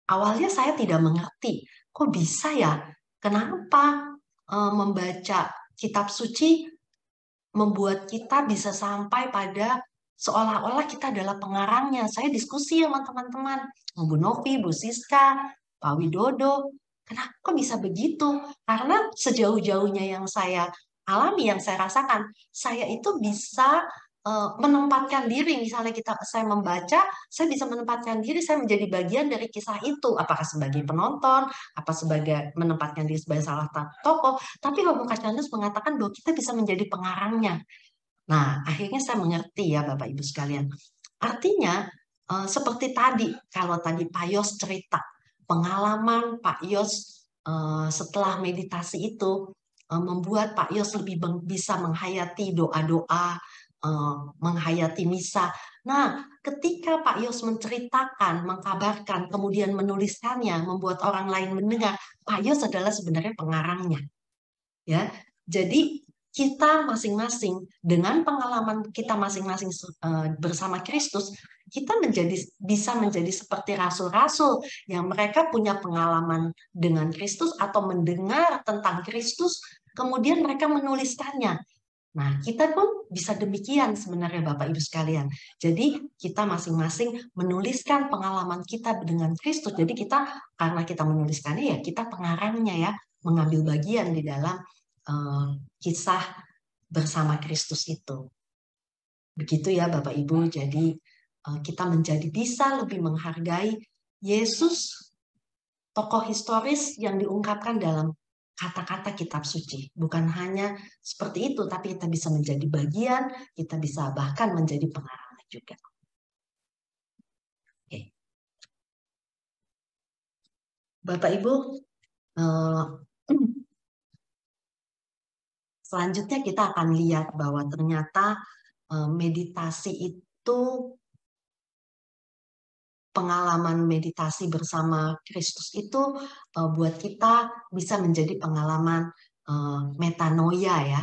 Awalnya saya tidak mengerti, kok bisa ya? Kenapa membaca kitab suci membuat kita bisa sampai pada seolah-olah kita adalah pengarangnya. Saya diskusi sama teman-teman, Bu Novi, Bu Siska, Pak Widodo, kenapa kok bisa begitu? Karena sejauh-jauhnya yang saya alami, yang saya rasakan, saya itu bisa menempatkan diri, misalnya saya membaca, saya bisa menempatkan diri, saya menjadi bagian dari kisah itu, apakah sebagai penonton, apa sebagai menempatkan diri sebagai salah satu tokoh, tapi Romo Cassianus mengatakan bahwa kita bisa menjadi pengarangnya. Nah, akhirnya saya mengerti ya Bapak Ibu sekalian. Artinya, seperti tadi, kalau tadi Pak Yos cerita, pengalaman Pak Yos setelah meditasi itu, membuat Pak Yos lebih bisa menghayati doa-doa, menghayati misa. Nah, ketika Pak Yos menceritakan, mengkabarkan, kemudian menuliskannya, membuat orang lain mendengar, Pak Yos adalah sebenarnya pengarangnya. Ya, jadi kita masing-masing dengan pengalaman kita masing-masing bersama Kristus, kita bisa menjadi seperti rasul-rasul yang mereka punya pengalaman dengan Kristus atau mendengar tentang Kristus, kemudian mereka menuliskannya. Nah, kita pun bisa demikian sebenarnya Bapak Ibu sekalian. Jadi kita masing-masing menuliskan pengalaman kita dengan Kristus. Jadi kita, karena kita menuliskannya ya, kita pengarangnya ya, mengambil bagian di dalam kisah bersama Kristus itu. Begitu ya Bapak Ibu. Jadi kita menjadi bisa lebih menghargai Yesus, tokoh historis yang diungkapkan dalam kata-kata kitab suci. Bukan hanya seperti itu, tapi kita bisa menjadi bagian, kita bisa bahkan menjadi pengarang juga. Oke. Bapak Ibu, selanjutnya kita akan lihat bahwa ternyata meditasi itu, pengalaman meditasi bersama Kristus itu buat kita bisa menjadi pengalaman metanoia ya.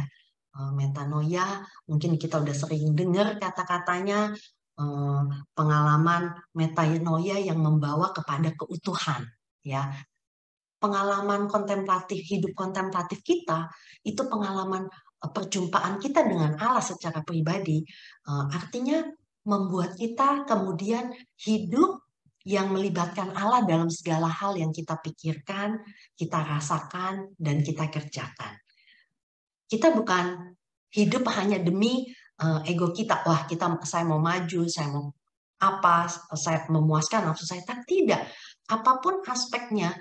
Metanoia, mungkin kita udah sering dengar kata-katanya, pengalaman metanoia yang membawa kepada keutuhan ya. Pengalaman kontemplatif, hidup kontemplatif kita itu pengalaman perjumpaan kita dengan Allah secara pribadi, artinya membuat kita kemudian hidup yang melibatkan Allah dalam segala hal yang kita pikirkan, kita rasakan, dan kita kerjakan. Kita bukan hidup hanya demi ego kita. Wah, saya mau maju, saya mau apa, saya memuaskan nafsu saya. Tidak. Apapun aspeknya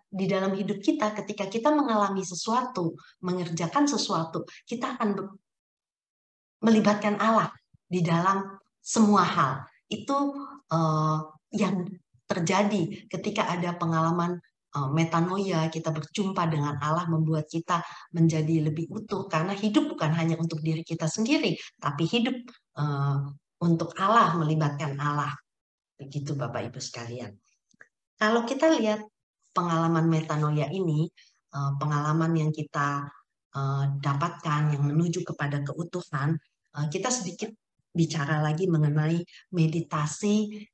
di dalam hidup kita, ketika kita mengalami sesuatu, mengerjakan sesuatu, kita akan melibatkan Allah di dalam semua hal. Itu yang terjadi ketika ada pengalaman metanoia, kita berjumpa dengan Allah, membuat kita menjadi lebih utuh, karena hidup bukan hanya untuk diri kita sendiri, tapi hidup untuk Allah, melibatkan Allah. Begitu Bapak Ibu sekalian. Kalau kita lihat pengalaman metanoia ini, pengalaman yang kita dapatkan yang menuju kepada keutuhan, kita sedikit bicara lagi mengenai meditasi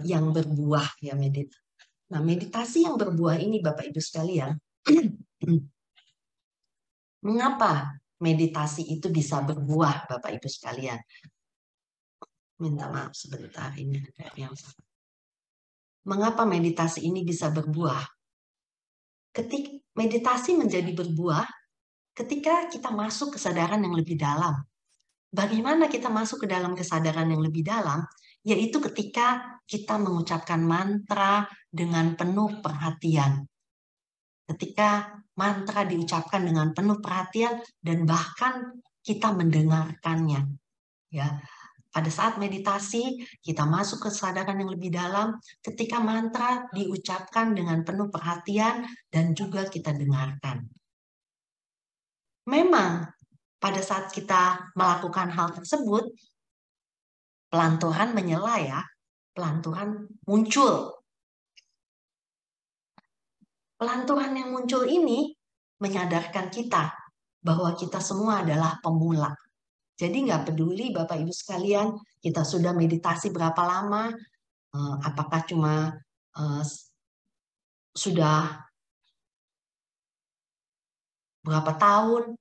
yang berbuah ya. Nah, meditasi yang berbuah ini Bapak Ibu sekalian, mengapa meditasi itu bisa berbuah Bapak Ibu sekalian? Minta maaf sebentar, ini ada yang salah. Mengapa meditasi ini bisa berbuah? Ketika meditasi menjadi berbuah ketika kita masuk kesadaran yang lebih dalam. Bagaimana kita masuk ke dalam kesadaran yang lebih dalam? Yaitu ketika kita mengucapkan mantra dengan penuh perhatian. Ketika mantra diucapkan dengan penuh perhatian dan bahkan kita mendengarkannya. Ya, pada saat meditasi kita masuk ke kesadaran yang lebih dalam ketika mantra diucapkan dengan penuh perhatian dan juga kita dengarkan. Memang pada saat kita melakukan hal tersebut, pelanturan menyela ya, pelanturan muncul. Pelanturan yang muncul ini menyadarkan kita bahwa kita semua adalah pemula. Jadi nggak peduli Bapak Ibu sekalian, kita sudah meditasi berapa lama, apakah cuma sudah berapa tahun,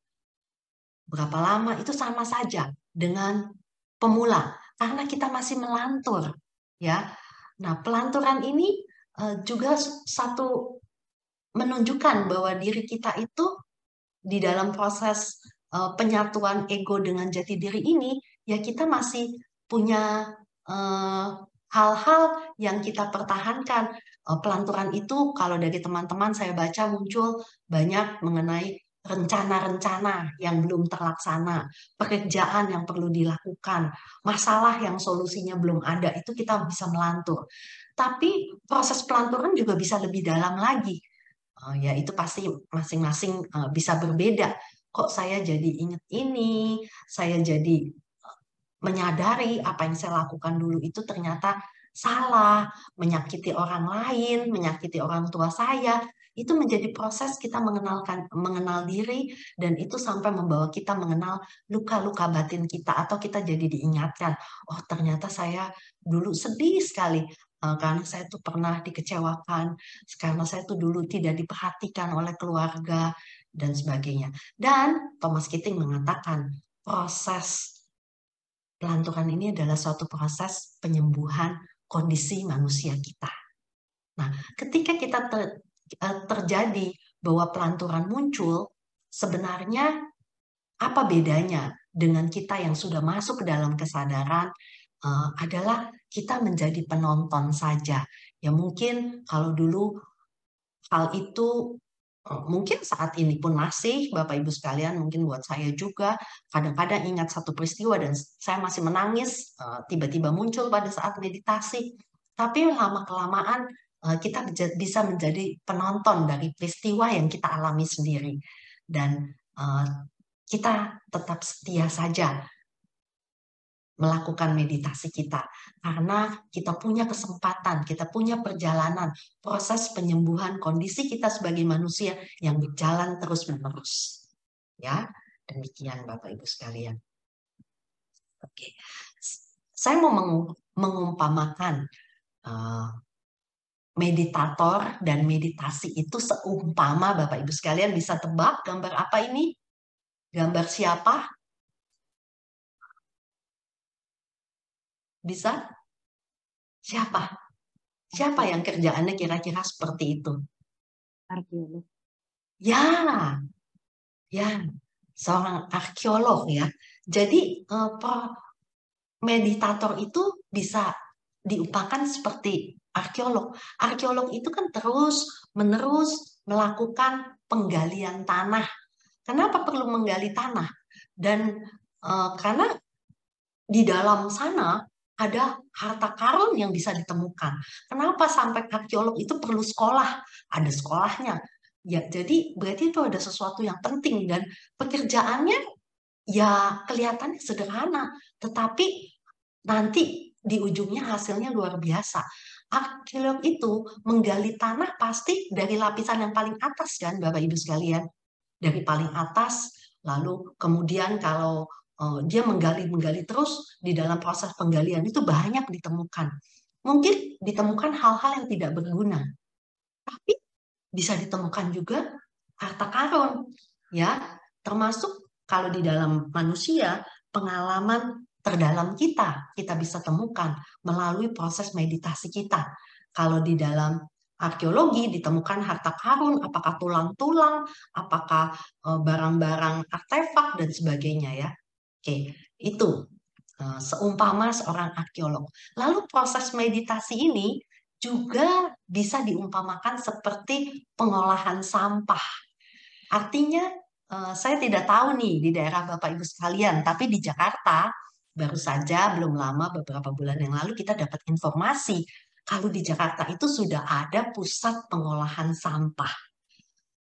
berapa lama, itu sama saja dengan pemula. Karena kita masih melantur. Ya. Nah, pelanturan ini juga satu menunjukkan bahwa diri kita itu di dalam proses penyatuan ego dengan jati diri ini, ya kita masih punya hal-hal yang kita pertahankan. Pelanturan itu kalau dari teman-teman saya baca muncul banyak mengenai rencana-rencana yang belum terlaksana, pekerjaan yang perlu dilakukan, masalah yang solusinya belum ada, itu kita bisa melantur. Tapi proses pelanturan juga bisa lebih dalam lagi. Ya itu pasti masing-masing bisa berbeda. Kok saya jadi ingat ini, saya jadi menyadari apa yang saya lakukan dulu itu ternyata salah, menyakiti orang lain, menyakiti orang tua saya. Itu menjadi proses kita mengenal diri, dan itu sampai membawa kita mengenal luka-luka batin kita, atau kita jadi diingatkan, oh ternyata saya dulu sedih sekali karena saya tuh pernah dikecewakan, karena saya tuh dulu tidak diperhatikan oleh keluarga dan sebagainya. Dan Thomas Keating mengatakan proses pelanturan ini adalah suatu proses penyembuhan kondisi manusia kita. Nah, ketika kita terjadi bahwa pelanturan muncul, sebenarnya apa bedanya dengan kita yang sudah masuk ke dalam kesadaran? Adalah kita menjadi penonton saja. Ya mungkin kalau dulu hal itu mungkin saat ini pun masih, Bapak Ibu sekalian, mungkin buat saya juga kadang-kadang ingat satu peristiwa dan saya masih menangis, tiba-tiba muncul pada saat meditasi. Tapi lama-kelamaan kita bisa menjadi penonton dari peristiwa yang kita alami sendiri. Dan kita tetap setia saja melakukan meditasi kita, karena kita punya kesempatan, kita punya perjalanan, proses penyembuhan kondisi kita sebagai manusia yang berjalan terus-menerus. Ya, demikian Bapak Ibu sekalian. Oke, saya mau mengumpamakan meditator dan meditasi itu seumpama, Bapak Ibu sekalian bisa tebak gambar apa ini? Gambar siapa? Bisa? Siapa? Siapa yang kerjaannya kira-kira seperti itu? Arkeolog. Ya, seorang arkeolog ya. Jadi meditator itu bisa diupakan seperti arkeolog. Arkeolog itu kan terus-menerus melakukan penggalian tanah. Kenapa perlu menggali tanah? Dan karena di dalam sana ada harta karun yang bisa ditemukan. Kenapa sampai arkeolog itu perlu sekolah? Ada sekolahnya. Ya, jadi berarti itu ada sesuatu yang penting, dan pekerjaannya ya kelihatannya sederhana, tetapi nanti di ujungnya hasilnya luar biasa. Arkeolog itu menggali tanah pasti dari lapisan yang paling atas kan, Bapak Ibu sekalian. Dari paling atas, lalu kemudian kalau dia menggali terus, di dalam proses penggalian itu banyak ditemukan. Mungkin ditemukan hal-hal yang tidak berguna, tapi bisa ditemukan juga harta karun, ya. Termasuk kalau di dalam manusia, pengalaman terdalam kita bisa temukan melalui proses meditasi kita. Kalau di dalam arkeologi ditemukan harta karun, apakah tulang-tulang, apakah barang-barang artefak dan sebagainya ya. Oke, itu seumpama seorang arkeolog. Lalu proses meditasi ini juga bisa diumpamakan seperti pengolahan sampah. Artinya saya tidak tahu nih di daerah Bapak Ibu sekalian, tapi di Jakarta baru saja belum lama, beberapa bulan yang lalu kita dapat informasi kalau di Jakarta itu sudah ada pusat pengolahan sampah.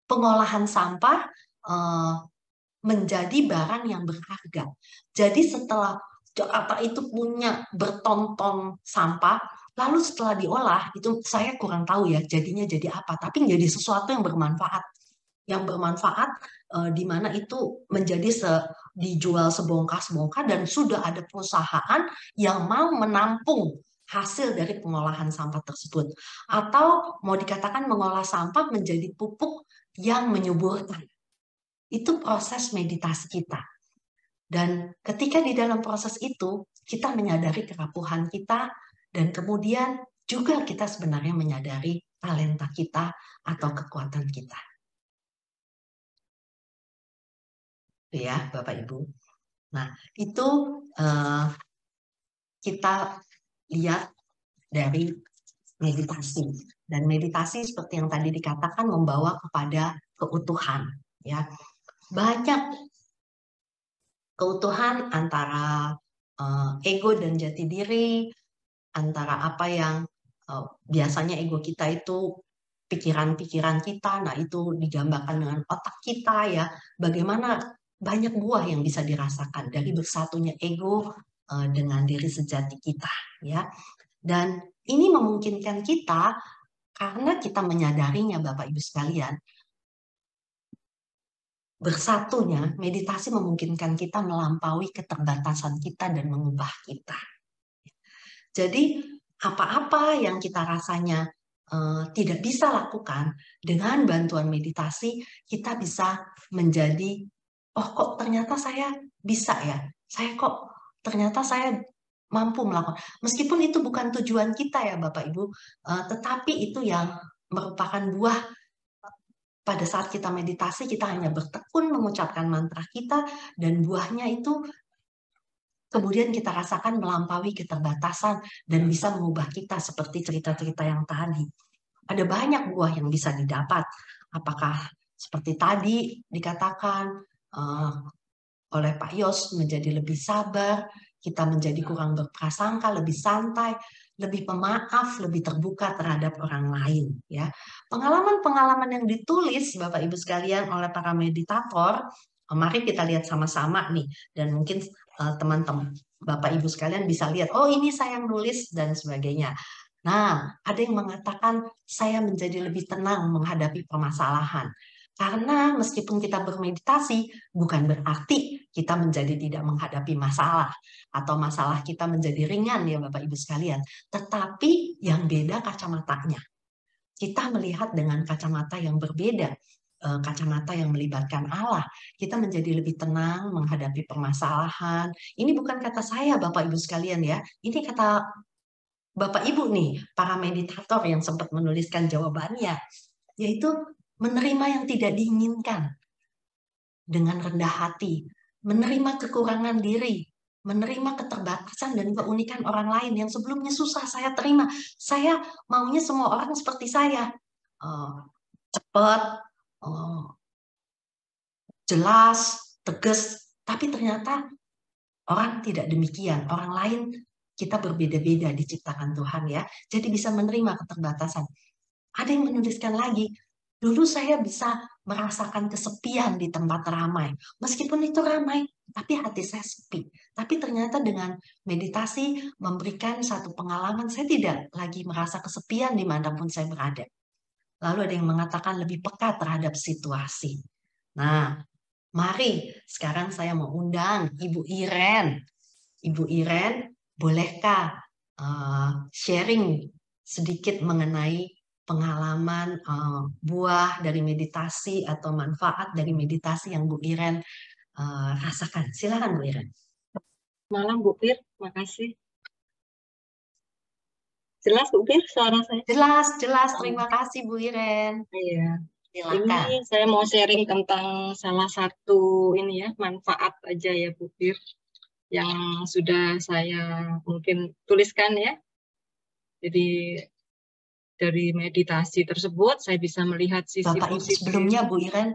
Pengolahan sampah menjadi barang yang berharga. Jadi setelah Jakarta itu punya bertonton sampah, lalu setelah diolah, itu saya kurang tahu ya jadinya jadi apa, tapi menjadi sesuatu yang bermanfaat. Yang bermanfaat di mana itu menjadi dijual sebongkah-sebongkah, dan sudah ada perusahaan yang mau menampung hasil dari pengolahan sampah tersebut. Atau mau dikatakan mengolah sampah menjadi pupuk yang menyuburkan. Itu proses meditasi kita. Dan ketika di dalam proses itu, kita menyadari kerapuhan kita, dan kemudian juga kita sebenarnya menyadari talenta kita atau kekuatan kita. Itu ya, Bapak Ibu. Nah, itu kita lihat dari meditasi. Dan meditasi seperti yang tadi dikatakan membawa kepada keutuhan. Ya, banyak keutuhan antara ego dan jati diri, antara apa yang biasanya ego kita itu pikiran-pikiran kita, nah itu digambarkan dengan otak kita ya. Bagaimana banyak buah yang bisa dirasakan dari bersatunya ego dengan diri sejati kita ya. Dan ini memungkinkan kita Karena kita menyadarinya, Bapak Ibu sekalian, bersatunya meditasi memungkinkan kita melampaui keterbatasan kita dan mengubah kita. Jadi apa-apa yang kita rasanya tidak bisa lakukan, dengan bantuan meditasi kita bisa menjadi, oh kok ternyata saya bisa ya, ternyata saya mampu melakukan. Meskipun itu bukan tujuan kita ya Bapak Ibu, tetapi itu yang merupakan buah. Pada saat kita meditasi, kita hanya bertekun mengucapkan mantra kita, dan buahnya itu kemudian kita rasakan melampaui keterbatasan dan bisa mengubah kita seperti cerita-cerita yang tadi. Ada banyak buah yang bisa didapat. Apakah seperti tadi dikatakan oleh Pak Yos, menjadi lebih sabar, kita menjadi kurang berprasangka, lebih santai, lebih pemaaf, lebih terbuka terhadap orang lain. Ya, pengalaman-pengalaman yang ditulis Bapak Ibu sekalian oleh para meditator, mari kita lihat sama-sama nih, dan mungkin teman-teman Bapak Ibu sekalian bisa lihat, oh ini saya yang nulis dan sebagainya. Nah, ada yang mengatakan saya menjadi lebih tenang menghadapi permasalahan. Karena meskipun kita bermeditasi, bukan berarti kita menjadi tidak menghadapi masalah, atau masalah kita menjadi ringan ya Bapak Ibu sekalian. Tetapi yang beda kacamatanya. Kita melihat dengan kacamata yang berbeda, kacamata yang melibatkan Allah. Kita menjadi lebih tenang menghadapi permasalahan. Ini bukan kata saya Bapak Ibu sekalian ya, ini kata Bapak Ibu nih, para meditator yang sempat menuliskan jawabannya, yaitu menerima yang tidak diinginkan dengan rendah hati, menerima kekurangan diri, menerima keterbatasan dan keunikan orang lain yang sebelumnya susah saya terima. Saya maunya semua orang seperti saya, cepat, jelas, tegas, tapi ternyata orang tidak demikian. Orang lain, kita berbeda-beda diciptakan Tuhan ya. Jadi bisa menerima keterbatasan. Ada yang menuliskan lagi, dulu saya bisa merasakan kesepian di tempat ramai. Meskipun itu ramai, tapi hati saya sepi. Tapi ternyata dengan meditasi memberikan satu pengalaman, saya tidak lagi merasa kesepian dimanapun saya berada. Lalu ada yang mengatakan lebih peka terhadap situasi. Nah, mari sekarang saya mau undang Ibu Iren. Ibu Iren, bolehkah sharing sedikit mengenai pengalaman buah dari meditasi atau manfaat dari meditasi yang Bu Iren rasakan? Silakan Bu Iren. Malam Bu Pir, makasih. Jelas Bu Pir suara saya? Jelas. Terima kasih Bu Iren. Iya. Silakan. Ini saya mau sharing tentang salah satu ini ya, manfaat aja ya Bu Pir, yang sudah saya mungkin tuliskan ya. Jadi dari meditasi tersebut saya bisa melihat sisi Bapak Ibu, positif. sebelumnya Bu Iren,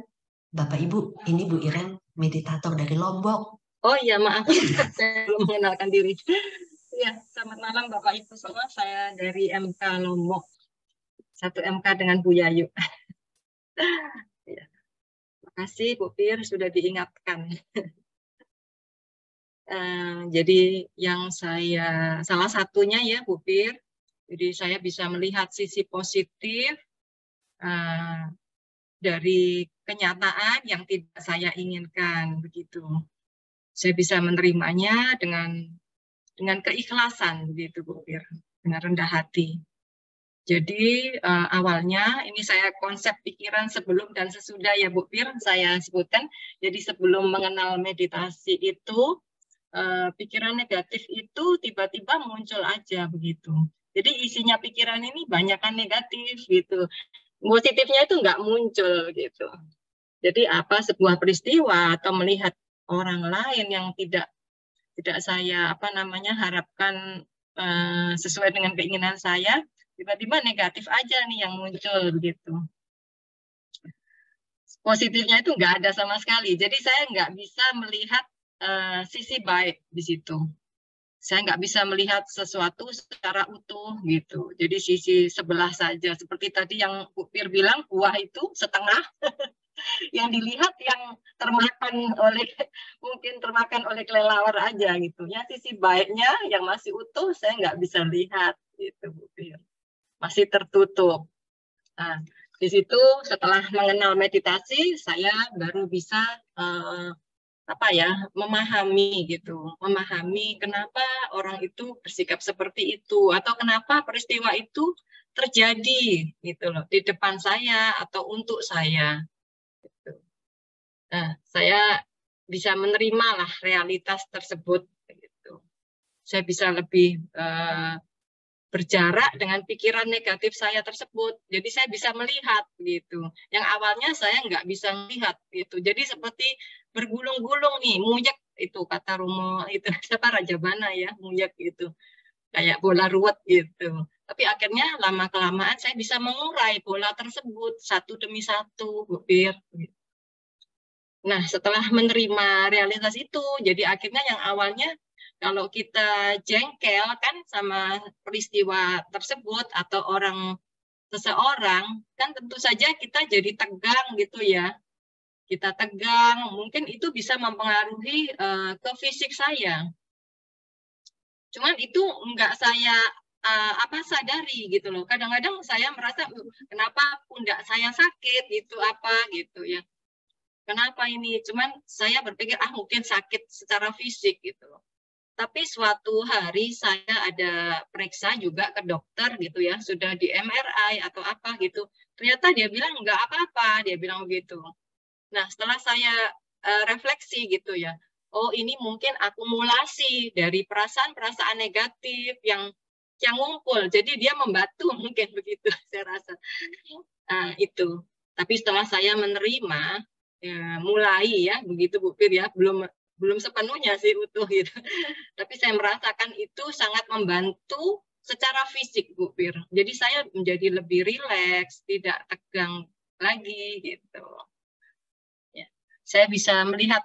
Bapak Ibu, ini Bu Iren meditator dari Lombok. Oh iya, maaf, saya belum mengenalkan diri. Ya, selamat malam Bapak Ibu semua, saya dari MK Lombok. Satu MK dengan Bu Yayu. Ya. Terima kasih Bu Pir sudah diingatkan. Jadi yang salah satunya ya Bu Pir, jadi saya bisa melihat sisi positif dari kenyataan yang tidak saya inginkan begitu. Saya bisa menerimanya dengan keikhlasan begitu Bu Pir, dengan rendah hati. Jadi awalnya ini saya konsep pikiran sebelum dan sesudah ya Bu Pir saya sebutkan. Jadi sebelum mengenal meditasi itu pikiran negatif itu tiba-tiba muncul aja begitu. Jadi isinya pikiran ini banyakkan negatif gitu. Positifnya itu nggak muncul gitu. Jadi sebuah peristiwa atau melihat orang lain yang tidak saya harapkan sesuai dengan keinginan saya, tiba-tiba negatif aja nih yang muncul begitu. Positifnya itu nggak ada sama sekali. Jadi saya nggak bisa melihat sisi baik di situ. Saya nggak bisa melihat sesuatu secara utuh gitu. Jadi sisi sebelah saja. Seperti tadi yang Bu Pir bilang, buah itu setengah. Yang dilihat yang mungkin termakan oleh kelelawar aja gitu. Ya sisi baiknya yang masih utuh saya nggak bisa lihat gitu Bu Pir. Masih tertutup. Nah, di situ setelah mengenal meditasi, saya baru bisa memahami gitu, memahami kenapa orang itu bersikap seperti itu atau kenapa peristiwa itu terjadi gitu loh di depan saya atau untuk saya. Gitu. Nah, saya bisa menerima lah realitas tersebut. Gitu. Saya bisa lebih berjarak dengan pikiran negatif saya tersebut. Jadi saya bisa melihat gitu. Yang awalnya saya nggak bisa melihat gitu. Jadi seperti bergulung-gulung nih, muyek itu kata Romo itu siapa Rajabana ya, muyek gitu. Kayak bola ruwet gitu. Tapi akhirnya lama-kelamaan saya bisa mengurai bola tersebut satu demi satu, Bu Bir. Nah, setelah menerima realitas itu, jadi akhirnya yang awalnya kalau kita jengkel kan sama peristiwa tersebut atau seseorang, kan tentu saja kita jadi tegang gitu ya. Kita tegang, mungkin itu bisa mempengaruhi ke fisik saya. Cuman itu enggak saya sadari gitu loh. Kadang-kadang saya merasa kenapa pundak saya sakit gitu gitu ya. Kenapa ini? Cuman saya berpikir mungkin sakit secara fisik gitu loh. Tapi suatu hari saya ada periksa juga ke dokter gitu ya, sudah di MRI atau apa gitu. Ternyata dia bilang enggak apa-apa, dia bilang begitu. Nah, setelah saya refleksi gitu ya, oh ini mungkin akumulasi dari perasaan-perasaan negatif yang ngumpul. Jadi dia membantu mungkin begitu saya rasa. Itu. Tapi setelah saya menerima, ya, mulai ya begitu Bu Fir ya, belum sepenuhnya sih utuh gitu. Tapi saya merasakan itu sangat membantu secara fisik Bu Fir. Jadi saya menjadi lebih rileks, tidak tegang lagi gitu. Saya bisa melihat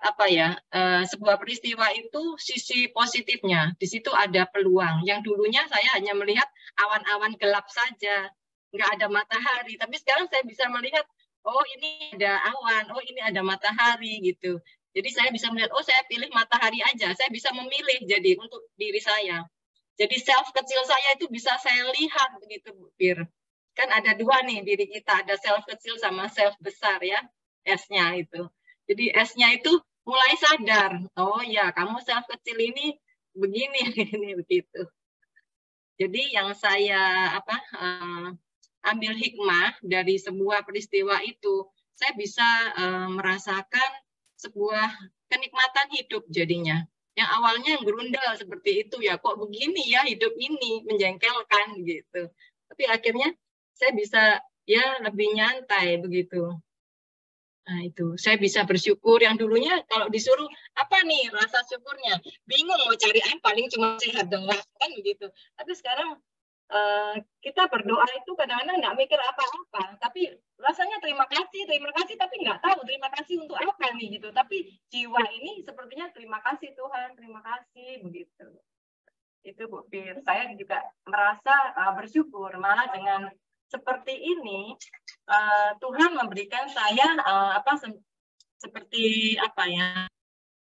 sebuah peristiwa itu sisi positifnya. Di situ ada peluang. Yang dulunya saya hanya melihat awan-awan gelap saja, nggak ada matahari. Tapi sekarang saya bisa melihat, oh ini ada awan, oh ini ada matahari gitu. Jadi saya bisa melihat, oh saya pilih matahari aja. Saya bisa memilih jadi untuk diri saya. Jadi self kecil saya itu bisa saya lihat begitu Bu Fir. Kan ada dua nih diri kita, ada self kecil sama self besar ya, S-nya itu. Jadi S-nya itu mulai sadar, oh ya kamu self kecil ini begini, begitu. Jadi yang saya ambil hikmah dari sebuah peristiwa itu, saya bisa merasakan sebuah kenikmatan hidup jadinya. Yang awalnya gerundel seperti itu ya, kok begini ya hidup ini, menjengkelkan gitu. Tapi akhirnya saya bisa ya lebih nyantai begitu. Nah itu, saya bisa bersyukur. Yang dulunya kalau disuruh, apa nih rasa syukurnya? Bingung mau cari apa, paling cuma sehat doang, kan begitu. Tapi sekarang kita berdoa itu kadang-kadang nggak mikir apa-apa. Tapi rasanya terima kasih, tapi nggak tahu terima kasih untuk apa nih gitu. Tapi jiwa ini sepertinya terima kasih Tuhan, terima kasih, begitu. Itu Bu Fir. Saya juga merasa bersyukur, malah dengan seperti ini Tuhan memberikan saya seperti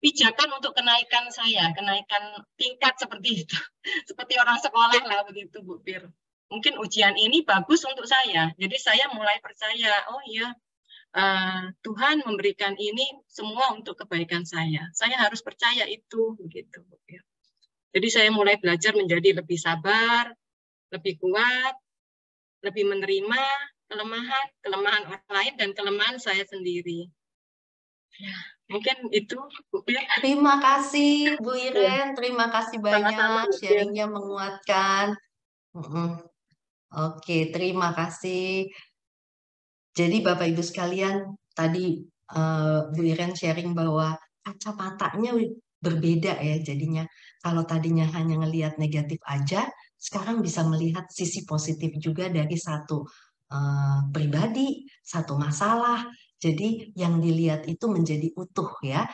pijakan untuk kenaikan saya, kenaikan tingkat seperti itu, seperti orang sekolah lah begitu Bu Fir. Mungkin ujian ini bagus untuk saya, jadi saya mulai percaya, oh iya Tuhan memberikan ini semua untuk kebaikan saya harus percaya itu begitu Bu Fir. Jadi saya mulai belajar menjadi lebih sabar, lebih kuat, lebih menerima kelemahan orang lain dan kelemahan saya sendiri. Ya, mungkin itu Bu Fir. Terima kasih Bu Iren, terima kasih banyak sharingnya menguatkan. Oke, terima kasih. Jadi Bapak Ibu sekalian, tadi Bu Iren sharing bahwa kacamatanya berbeda ya jadinya. Kalau tadinya hanya ngelihat negatif aja, sekarang bisa melihat sisi positif juga dari satu pribadi, satu masalah. Jadi yang dilihat itu menjadi utuh ya.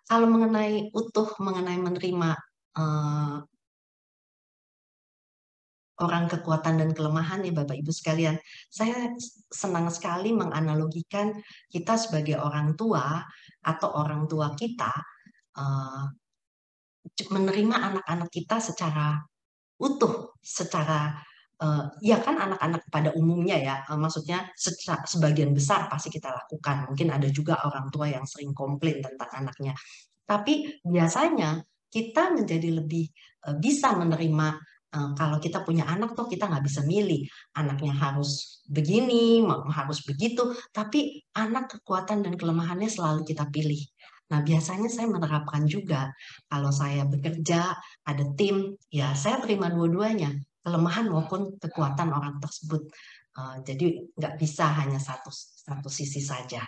Kalau mengenai utuh, mengenai menerima orang kekuatan dan kelemahan ya Bapak Ibu sekalian, saya senang sekali menganalogikan kita sebagai orang tua atau orang tua kita menerima anak-anak kita secara utuh, secara ya kan anak-anak pada umumnya ya, maksudnya sebagian besar pasti kita lakukan. Mungkin ada juga orang tua yang sering komplain tentang anaknya. Tapi biasanya kita menjadi lebih bisa menerima kalau kita punya anak tuh kita nggak bisa milih anaknya harus begini, harus begitu. Tapi anak kekuatan dan kelemahannya selalu kita pilih. Nah biasanya saya menerapkan juga kalau saya bekerja ada tim, ya saya terima dua-duanya, kelemahan maupun kekuatan orang tersebut. Jadi nggak bisa hanya satu sisi saja.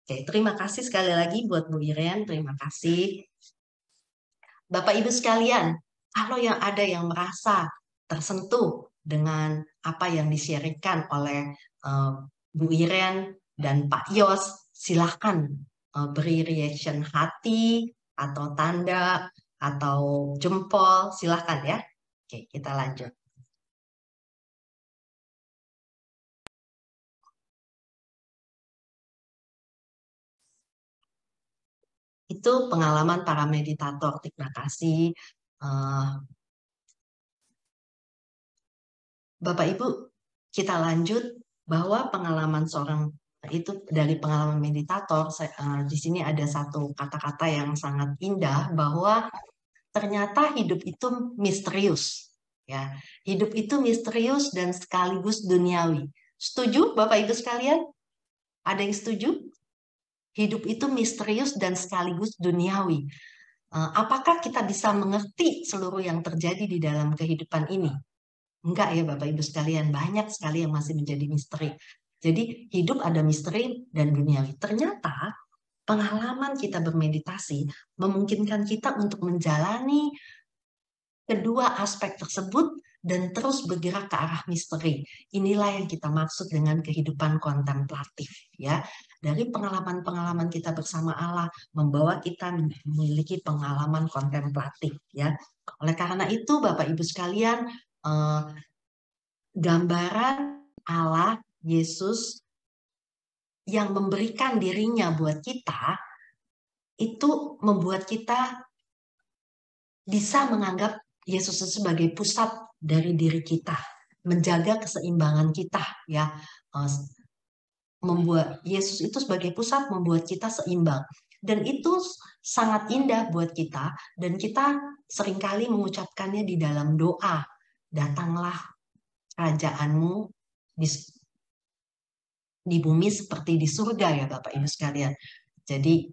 Oke, terima kasih sekali lagi buat Bu Irian, terima kasih. Bapak Ibu sekalian, kalau yang ada yang merasa tersentuh dengan apa yang di-sharingkan oleh Bu Irian dan Pak Yos, silahkan beri reaction hati atau tanda atau jempol, silahkan ya. Oke, kita lanjut. Itu pengalaman para meditator. Terima kasih. Bapak Ibu, kita lanjut bahwa pengalaman seorang itu dari pengalaman meditator. Di sini ada satu kata-kata yang sangat indah bahwa ternyata hidup itu misterius. Ya, hidup itu misterius dan sekaligus duniawi. Setuju, Bapak Ibu sekalian? Ada yang setuju? Hidup itu misterius dan sekaligus duniawi. Apakah kita bisa mengerti seluruh yang terjadi di dalam kehidupan ini? Enggak ya Bapak Ibu sekalian, banyak sekali yang masih menjadi misteri. Jadi hidup ada misteri dan duniawi. Ternyata pengalaman kita bermeditasi memungkinkan kita untuk menjalani kedua aspek tersebut dan terus bergerak ke arah misteri. Inilah yang kita maksud dengan kehidupan kontemplatif, ya. Dari pengalaman-pengalaman kita bersama Allah membawa kita memiliki pengalaman kontemplatif, ya. Oleh karena itu, Bapak Ibu sekalian, gambaran Allah Yesus yang memberikan dirinya buat kita itu membuat kita bisa menganggap Yesus sebagai pusat dari diri kita, menjaga keseimbangan kita, ya. Membuat Yesus itu sebagai pusat membuat kita seimbang, dan itu sangat indah buat kita, dan kita seringkali mengucapkannya di dalam doa, datanglah kerajaanmu di bumi seperti di surga, ya Bapak Ibu sekalian. Jadi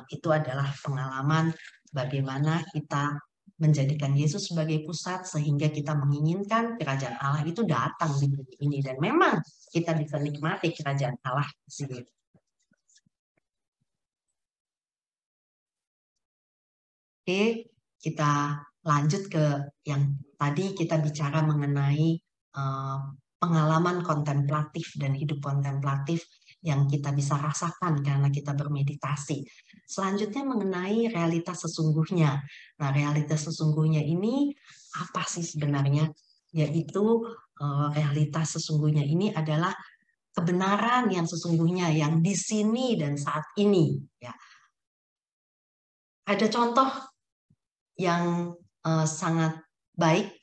itu adalah pengalaman bagaimana kita menjadikan Yesus sebagai pusat sehingga kita menginginkan kerajaan Allah itu datang di bumi ini, dan memang kita bisa nikmati kerajaan Allah di sini. Oke, kita lanjut ke yang tadi kita bicara mengenai pengalaman kontemplatif dan hidup kontemplatif yang kita bisa rasakan karena kita bermeditasi. Selanjutnya mengenai realitas sesungguhnya. Nah, realitas sesungguhnya ini apa sih sebenarnya? Yaitu realitas sesungguhnya ini adalah kebenaran yang sesungguhnya yang di sini dan saat ini. Ya. Ada contoh yang sangat baik.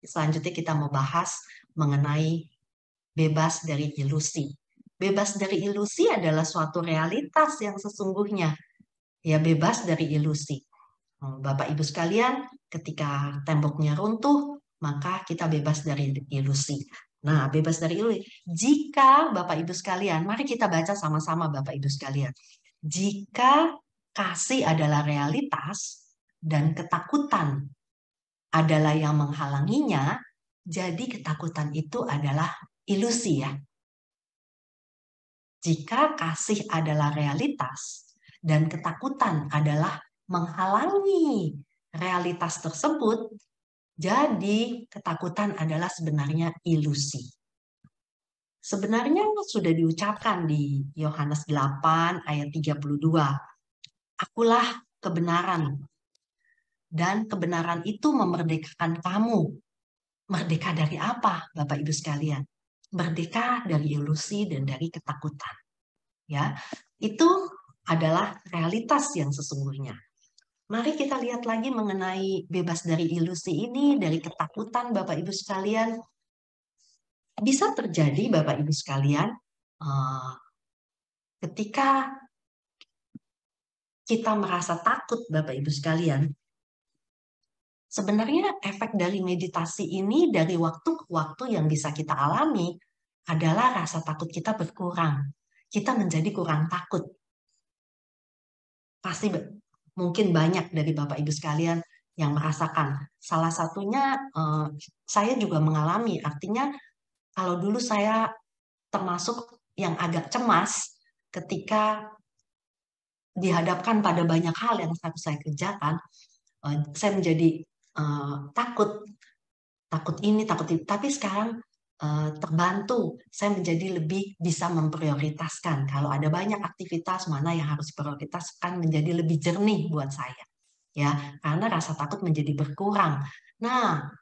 Selanjutnya kita mau bahas mengenai bebas dari ilusi. Bebas dari ilusi adalah suatu realitas yang sesungguhnya. Ya, bebas dari ilusi. Bapak Ibu sekalian, ketika temboknya runtuh, maka kita bebas dari ilusi. Nah, bebas dari ilusi. Jika Bapak Ibu sekalian, mari kita baca sama-sama Bapak Ibu sekalian. Jika kasih adalah realitas dan ketakutan adalah yang menghalanginya, jadi ketakutan itu adalah ilusi, ya. Jika kasih adalah realitas dan ketakutan adalah menghalangi realitas tersebut, jadi ketakutan adalah sebenarnya ilusi. Sebenarnya sudah diucapkan di Yohanes 8 ayat 32. Akulah kebenaran, dan kebenaran itu memerdekakan kamu. Merdeka dari apa, Bapak Ibu sekalian? Merdeka dari ilusi dan dari ketakutan. Ya, itu adalah realitas yang sesungguhnya. Mari kita lihat lagi mengenai bebas dari ilusi ini, dari ketakutan Bapak Ibu sekalian. bisa terjadi Bapak Ibu sekalian ketika kita merasa takut Bapak Ibu sekalian, sebenarnya efek dari meditasi ini dari waktu ke waktu yang bisa kita alami adalah rasa takut kita berkurang. Kita menjadi kurang takut. Pasti mungkin banyak dari Bapak Ibu sekalian yang merasakan. Salah satunya saya juga mengalami, artinya kalau dulu saya termasuk yang agak cemas ketika dihadapkan pada banyak hal yang harus saya kerjakan, saya menjadi takut ini, takut itu. Tapi sekarang terbantu, saya menjadi lebih bisa memprioritaskan. Kalau ada banyak aktivitas, mana yang harus diprioritaskan menjadi lebih jernih buat saya. Ya, karena rasa takut menjadi berkurang. Nah,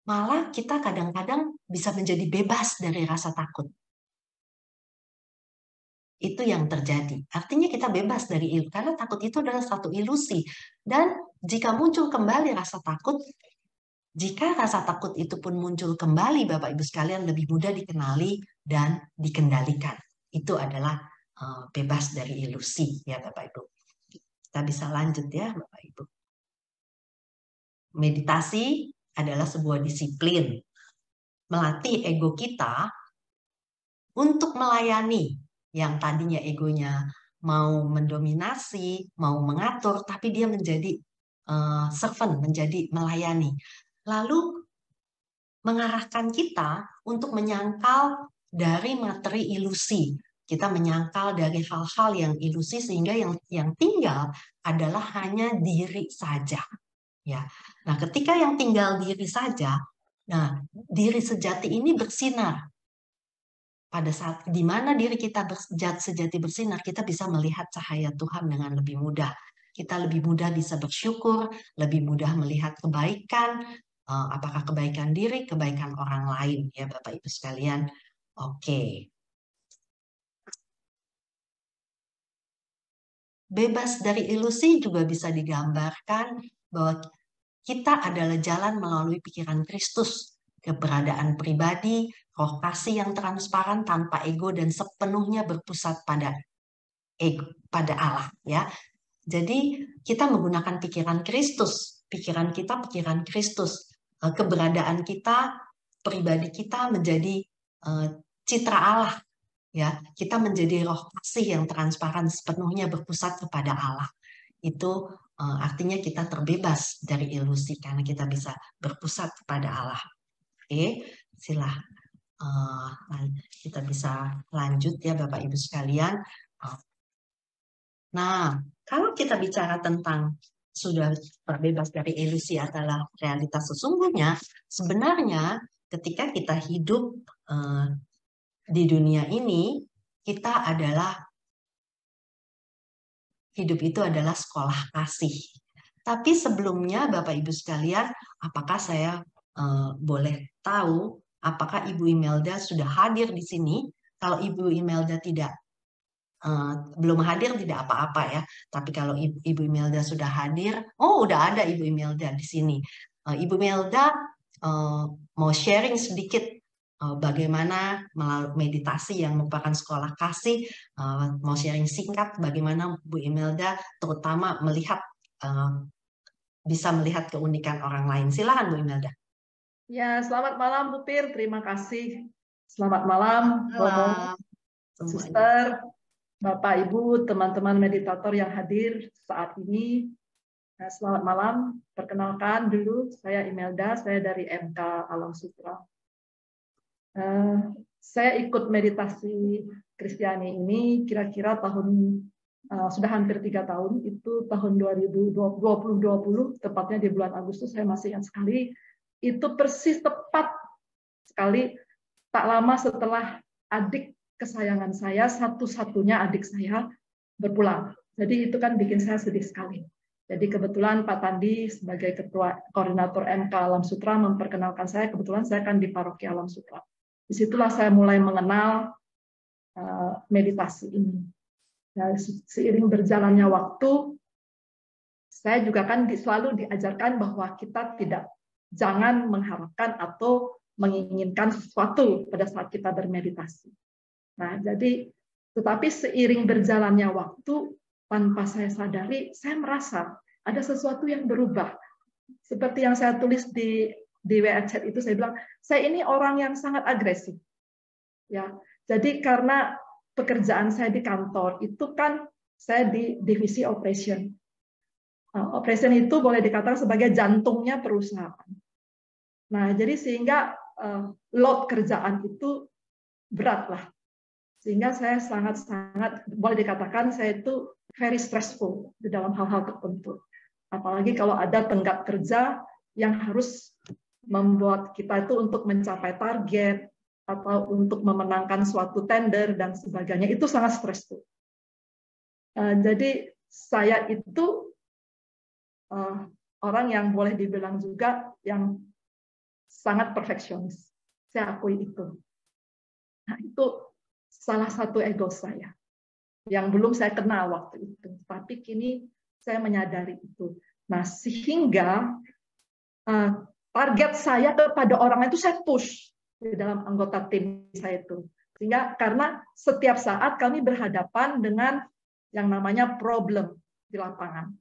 malah kita kadang-kadang bisa menjadi bebas dari rasa takut. Itu yang terjadi. Artinya kita bebas dari ilusi, karena takut itu adalah satu ilusi. Dan jika muncul kembali rasa takut, jika rasa takut itu pun muncul kembali, Bapak Ibu sekalian, lebih mudah dikenali dan dikendalikan. Itu adalah bebas dari ilusi, ya Bapak Ibu. Kita bisa lanjut ya Bapak Ibu. Meditasi adalah sebuah disiplin. Melatih ego kita untuk melayani yang tadinya egonya mau mendominasi, mau mengatur, tapi dia menjadi servant, menjadi melayani. Lalu mengarahkan kita untuk menyangkal dari materi ilusi. Kita menyangkal dari hal-hal yang ilusi sehingga yang tinggal adalah hanya diri saja. Ya. Nah, ketika yang tinggal diri saja, nah diri sejati ini bersinar. Pada saat di mana diri kita sejati bersinar, kita bisa melihat cahaya Tuhan dengan lebih mudah. Kita lebih mudah bisa bersyukur, lebih mudah melihat kebaikan, apakah kebaikan diri, kebaikan orang lain, ya Bapak Ibu sekalian. Oke. Bebas dari ilusi juga bisa digambarkan bahwa kita adalah jalan melalui pikiran Kristus, keberadaan pribadi, roh kasih yang transparan tanpa ego dan sepenuhnya berpusat pada ego, pada Allah, ya. Jadi kita menggunakan pikiran Kristus, pikiran kita pikiran Kristus, keberadaan kita, pribadi kita menjadi citra Allah, ya. Kita menjadi roh kasih yang transparan sepenuhnya berpusat kepada Allah. Itu artinya kita terbebas dari ilusi karena kita bisa berpusat kepada Allah. Oke, silahkan. Kita bisa lanjut ya Bapak Ibu sekalian. Nah, kalau kita bicara tentang sudah terbebas dari ilusi adalah realitas sesungguhnya, sebenarnya ketika kita hidup di dunia ini, kita adalah hidup itu adalah sekolah kasih. Tapi sebelumnya Bapak Ibu sekalian, apakah saya boleh tahu apakah Ibu Imelda sudah hadir di sini? Kalau Ibu Imelda belum hadir tidak apa-apa ya. Tapi kalau Ibu Imelda sudah hadir, oh udah ada Ibu Imelda di sini. Ibu Imelda mau sharing sedikit bagaimana melalui meditasi yang merupakan sekolah kasih, mau sharing singkat bagaimana Bu Imelda terutama bisa melihat keunikan orang lain. Silakan Bu Imelda. Ya, selamat malam Bu Pir, terima kasih. Selamat malam, Romo, Suster, Bapak Ibu, teman-teman meditator yang hadir saat ini. Selamat malam, perkenalkan dulu saya Imelda, saya dari MK Alam Sutra. Saya ikut meditasi Kristiani ini kira-kira sudah hampir 3 tahun, itu tahun 2020, tepatnya di bulan Agustus, saya masih ingat sekali. Itu persis tepat sekali tak lama setelah adik kesayangan saya, satu-satunya adik saya berpulang. Jadi itu kan bikin saya sedih sekali. Jadi kebetulan Pak Tandi sebagai Ketua Koordinator MK Alam Sutra memperkenalkan saya, kebetulan saya kan di Paroki Alam Sutra. Disitulah saya mulai mengenal meditasi ini. Nah, seiring berjalannya waktu, saya juga kan selalu diajarkan bahwa kita jangan mengharapkan atau menginginkan sesuatu pada saat kita bermeditasi. Nah, jadi tetapi seiring berjalannya waktu, tanpa saya sadari, saya merasa ada sesuatu yang berubah. Seperti yang saya tulis di WA chat itu, saya bilang, saya ini orang yang sangat agresif. Ya, jadi karena pekerjaan saya di kantor itu kan saya di divisi operation. Operation itu boleh dikatakan sebagai jantungnya perusahaan. Nah, jadi sehingga load kerjaan itu berat lah. Sehingga saya sangat-sangat, boleh dikatakan saya itu very stressful di dalam hal-hal tertentu. Apalagi kalau ada tenggat kerja yang harus membuat kita itu untuk mencapai target, atau untuk memenangkan suatu tender, dan sebagainya, itu sangat stressful. Jadi saya itu orang yang boleh dibilang juga yang sangat perfeksionis. Saya akui itu. Nah, itu salah satu ego saya yang belum saya kenal waktu itu, tapi kini saya menyadari itu. Nah, sehingga target saya kepada orang itu saya push di dalam anggota tim saya itu. Sehingga karena setiap saat kami berhadapan dengan yang namanya problem di lapangan.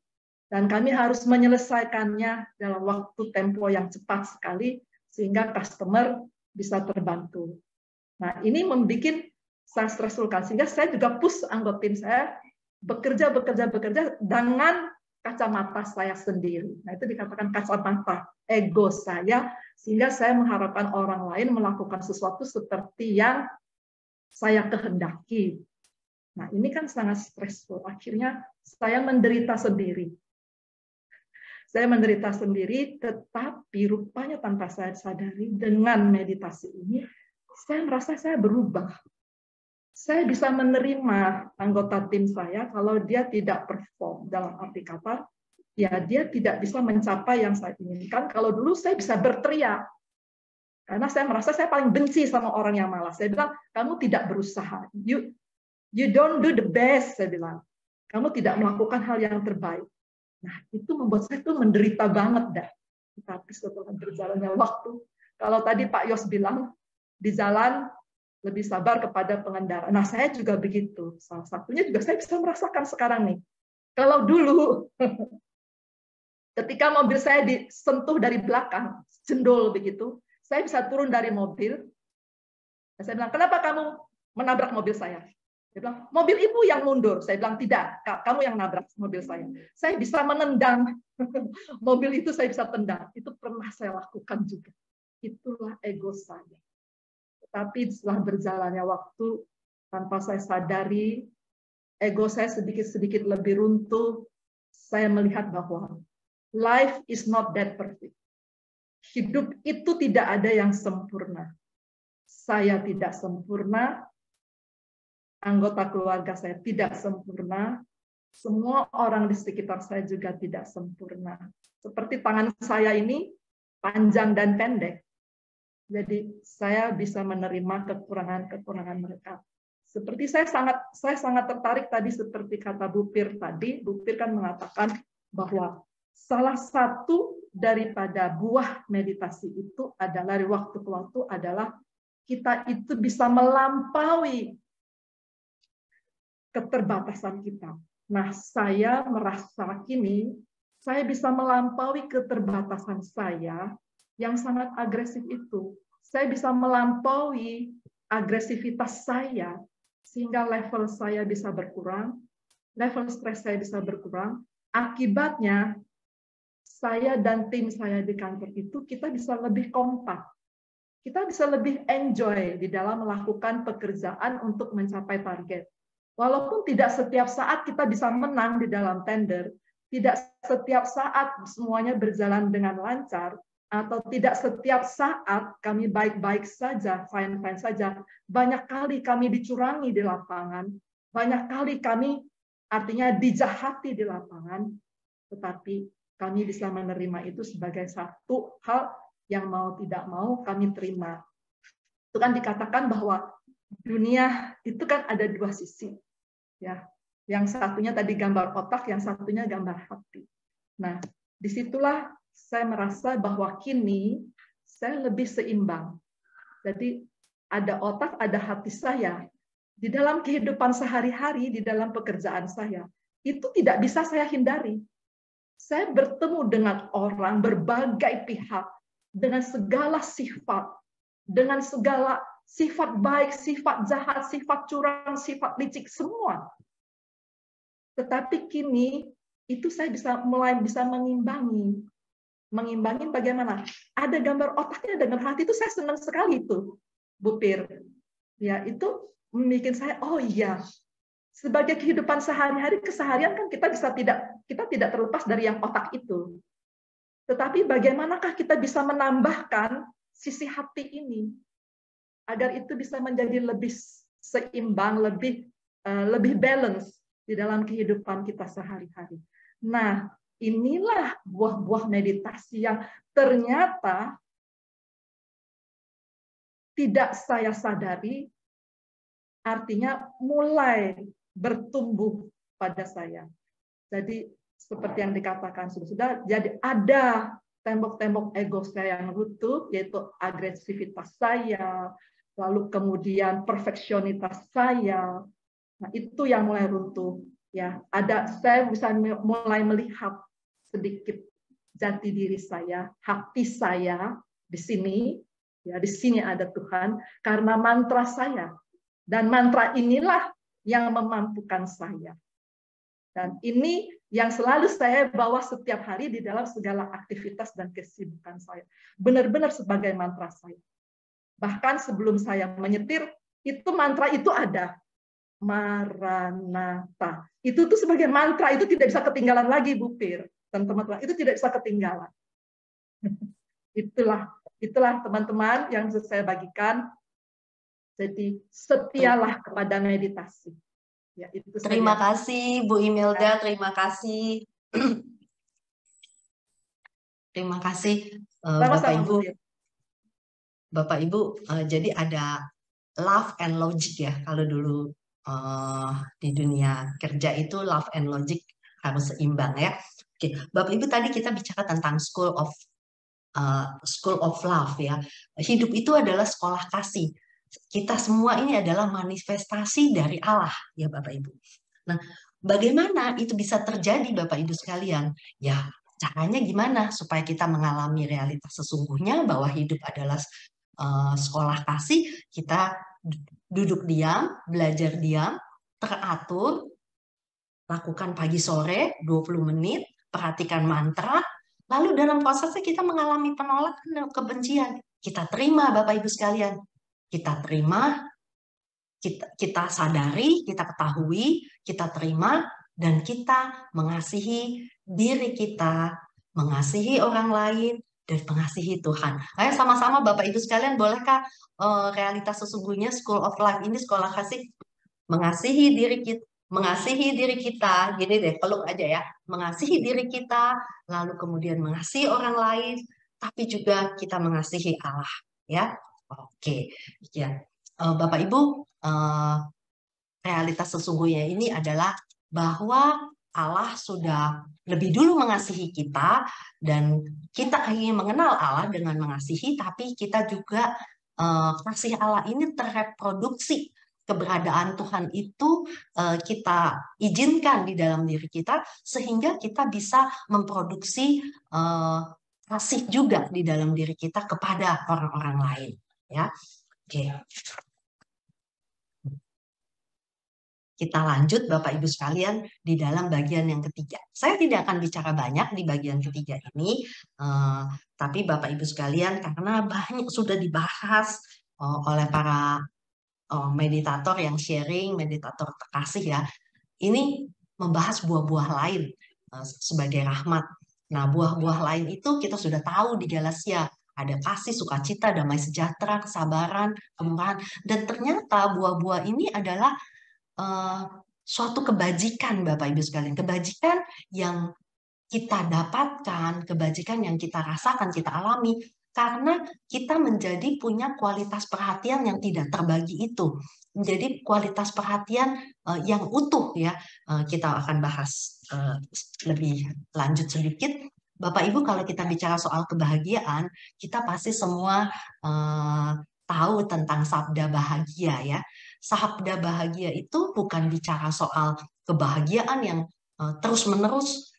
Dan kami harus menyelesaikannya dalam waktu tempo yang cepat sekali sehingga customer bisa terbantu. Nah, ini membuat saya stressful kan, sehingga saya juga push anggota tim saya bekerja dengan kacamata saya sendiri. Nah, itu dikatakan kacamata ego saya, sehingga saya mengharapkan orang lain melakukan sesuatu seperti yang saya kehendaki. Nah, ini kan sangat stressful. Akhirnya saya menderita sendiri. Saya menderita sendiri, tetapi rupanya tanpa saya sadari, dengan meditasi ini, saya merasa saya berubah. Saya bisa menerima anggota tim saya kalau dia tidak perform, dalam arti kata, ya dia tidak bisa mencapai yang saya inginkan. Kalau dulu saya bisa berteriak, karena saya merasa saya paling benci sama orang yang malas. Saya bilang, kamu tidak berusaha, you don't do the best, saya bilang. Kamu tidak melakukan hal yang terbaik. Nah, itu membuat saya tuh menderita banget dah. Tapi setelah berjalannya waktu, kalau tadi Pak Yos bilang, di jalan lebih sabar kepada pengendara. Nah, saya juga begitu. Salah satunya juga saya bisa merasakan sekarang nih. Kalau dulu, ketika mobil saya disentuh dari belakang, jendol begitu, saya bisa turun dari mobil. Saya bilang, kenapa kamu menabrak mobil saya? Dia bilang, mobil ibu yang mundur. Saya bilang, tidak, kamu yang nabrak mobil saya. Saya bisa menendang mobil itu, saya bisa tendang. Itu pernah saya lakukan juga. Itulah ego saya. Tapi setelah berjalannya waktu, tanpa saya sadari, ego saya sedikit-sedikit lebih runtuh. Saya melihat bahwa life is not that perfect. Hidup itu tidak ada yang sempurna. Saya tidak sempurna, anggota keluarga saya tidak sempurna, semua orang di sekitar saya juga tidak sempurna. Seperti tangan saya ini panjang dan pendek. Jadi saya bisa menerima kekurangan-kekurangan mereka. Seperti saya sangat tertarik tadi seperti kata Bu Pir tadi. Bu Pir kan mengatakan bahwa salah satu daripada buah meditasi itu adalah dari waktu ke waktu adalah kita itu bisa melampaui keterbatasan kita. Nah, saya merasa kini saya bisa melampaui keterbatasan saya yang sangat agresif itu. Saya bisa melampaui agresivitas saya sehingga level saya bisa berkurang, level stres saya bisa berkurang. Akibatnya saya dan tim saya di kantor itu kita bisa lebih kompak. Kita bisa lebih enjoy di dalam melakukan pekerjaan untuk mencapai target. Walaupun tidak setiap saat kita bisa menang di dalam tender, tidak setiap saat semuanya berjalan dengan lancar, atau tidak setiap saat kami baik-baik saja, fine-fine saja. Banyak kali kami dicurangi di lapangan, banyak kali kami artinya dijahati di lapangan, tetapi kami bisa menerima itu sebagai satu hal yang mau tidak mau kami terima. Itu kan dikatakan bahwa dunia itu kan ada dua sisi. Ya, yang satunya tadi gambar otak, yang satunya gambar hati. Nah, disitulah saya merasa bahwa kini saya lebih seimbang. Jadi ada otak, ada hati saya. Di dalam kehidupan sehari-hari, di dalam pekerjaan saya, itu tidak bisa saya hindari. Saya bertemu dengan orang berbagai pihak, dengan segala sifat, dengan segala sifat baik, sifat jahat, sifat curang, sifat licik, semua. Tetapi kini itu saya mulai bisa mengimbangi. Mengimbangi bagaimana? Ada gambar otaknya dengan hati, itu saya senang sekali itu, Bu Pir. Ya, itu membuat saya, oh iya, sebagai kehidupan sehari-hari, keseharian kan kita tidak terlepas dari yang otak itu. Tetapi bagaimanakah kita bisa menambahkan sisi hati ini agar itu bisa menjadi lebih seimbang, lebih balance di dalam kehidupan kita sehari-hari. Nah, inilah buah-buah meditasi yang ternyata tidak saya sadari, artinya mulai bertumbuh pada saya. Jadi seperti yang dikatakan sudah, jadi ada tembok-tembok ego saya yang runtuh, yaitu agresivitas saya, lalu kemudian perfeksionitas saya. Nah, itu yang mulai runtuh. Ya, saya bisa mulai melihat sedikit jati diri saya, hati saya di sini. Ya, di sini ada Tuhan karena mantra saya. Dan mantra inilah yang memampukan saya. Dan ini yang selalu saya bawa setiap hari di dalam segala aktivitas dan kesibukan saya. Benar-benar sebagai mantra saya. Bahkan sebelum saya menyetir, itu mantra itu ada. Maranatha. Itu tuh sebagai mantra, itu tidak bisa ketinggalan lagi, Bu Pir. Dan teman-teman, itu tidak bisa ketinggalan. Itulah teman-teman yang saya bagikan. Jadi setialah kepada meditasi. Ya, itu terima kasih Bu Imelda, terima kasih. Terima kasih Bapak Ibu. Bapak Ibu, jadi ada love and logic ya. Kalau dulu di dunia kerja itu love and logic harus seimbang ya. Oke, Bapak Ibu tadi kita bicara tentang school of love ya. Hidup itu adalah sekolah kasih. Kita semua ini adalah manifestasi dari Allah ya Bapak Ibu. Nah, bagaimana itu bisa terjadi Bapak Ibu sekalian? Ya, caranya gimana supaya kita mengalami realitas sesungguhnya bahwa hidup adalah sekolah kasih? Kita duduk diam, belajar diam, teratur, lakukan pagi sore 20 menit, perhatikan mantra, lalu dalam prosesnya kita mengalami penolakan dan kebencian. Kita terima Bapak Ibu sekalian. Kita terima, kita sadari, kita ketahui, kita terima, dan kita mengasihi diri kita, mengasihi orang lain, dan mengasihi Tuhan. Ayo sama-sama Bapak Ibu sekalian, bolehkah realitas sesungguhnya School of Life ini sekolah kasih? Mengasihi diri kita, gini deh, peluk aja ya, mengasihi diri kita, lalu kemudian mengasihi orang lain, tapi juga kita mengasihi Allah, ya. Oke, ya, Bapak Ibu, realitas sesungguhnya ini adalah bahwa Allah sudah lebih dulu mengasihi kita dan kita ingin mengenal Allah dengan mengasihi, tapi kita juga kasih Allah ini terreproduksi. Keberadaan Tuhan itu kita izinkan di dalam diri kita sehingga kita bisa memproduksi kasih juga di dalam diri kita kepada orang-orang lain. Ya, oke. Kita lanjut Bapak Ibu sekalian di dalam bagian yang ketiga. Saya tidak akan bicara banyak di bagian ketiga ini, tapi Bapak Ibu sekalian karena banyak sudah dibahas oleh para meditator yang sharing, meditator terkasih ya. Ini membahas buah-buah lain sebagai rahmat. Nah, buah-buah lain itu kita sudah tahu di Galatia. Ada kasih, sukacita, damai sejahtera, kesabaran, kemurahan. Dan ternyata buah-buah ini adalah suatu kebajikan Bapak Ibu sekalian. Kebajikan yang kita dapatkan, kebajikan yang kita rasakan, kita alami. Karena kita menjadi punya kualitas perhatian yang tidak terbagi itu. Menjadi kualitas perhatian yang utuh ya. Kita akan bahas lebih lanjut sedikit. Bapak Ibu kalau kita bicara soal kebahagiaan, kita pasti semua tahu tentang sabda bahagia ya. Sabda bahagia itu bukan bicara soal kebahagiaan yang terus-menerus,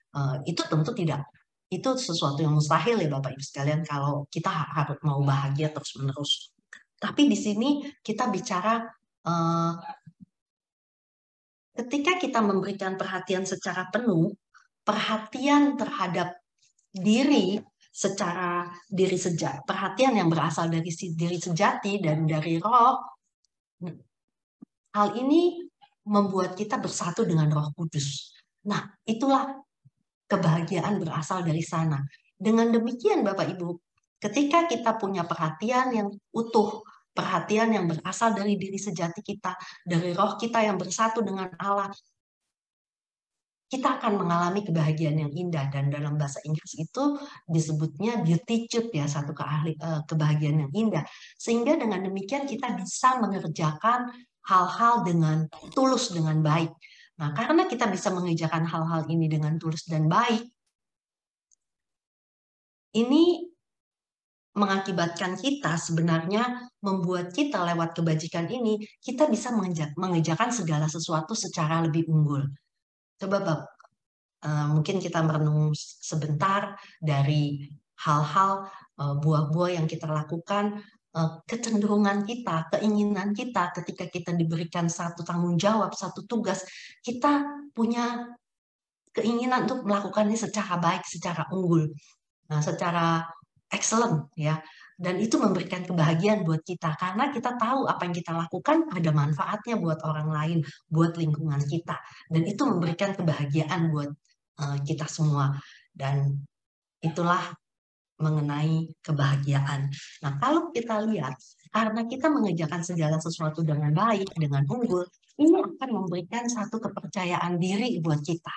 itu tentu tidak. Itu sesuatu yang mustahil ya Bapak Ibu sekalian kalau kita harus mau bahagia terus-menerus. Tapi di sini kita bicara ketika kita memberikan perhatian secara penuh, perhatian terhadap diri secara diri sejati, perhatian yang berasal dari diri sejati dan dari roh, hal ini membuat kita bersatu dengan Roh Kudus. Nah, itulah kebahagiaan berasal dari sana. Dengan demikian Bapak Ibu, ketika kita punya perhatian yang utuh, perhatian yang berasal dari diri sejati kita, dari roh kita yang bersatu dengan Allah, kita akan mengalami kebahagiaan yang indah. Dan dalam bahasa Inggris itu disebutnya beatitude ya, satu kebahagiaan yang indah. Sehingga dengan demikian kita bisa mengerjakan hal-hal dengan tulus, dengan baik. Nah, karena kita bisa mengerjakan hal-hal ini dengan tulus dan baik, ini mengakibatkan kita sebenarnya membuat kita lewat kebajikan ini, kita bisa mengerjakan segala sesuatu secara lebih unggul. Coba mungkin kita merenung sebentar dari hal-hal buah-buah yang kita lakukan, kecenderungan kita, keinginan kita ketika kita diberikan satu tanggung jawab, satu tugas, kita punya keinginan untuk melakukannya secara baik, secara unggul, nah, secara excellent ya. Dan itu memberikan kebahagiaan buat kita karena kita tahu apa yang kita lakukan ada manfaatnya buat orang lain, buat lingkungan kita, dan itu memberikan kebahagiaan buat kita semua. Dan itulah mengenai kebahagiaan. Nah, kalau kita lihat karena kita mengerjakan segala sesuatu dengan baik, dengan unggul, ini akan memberikan satu kepercayaan diri buat kita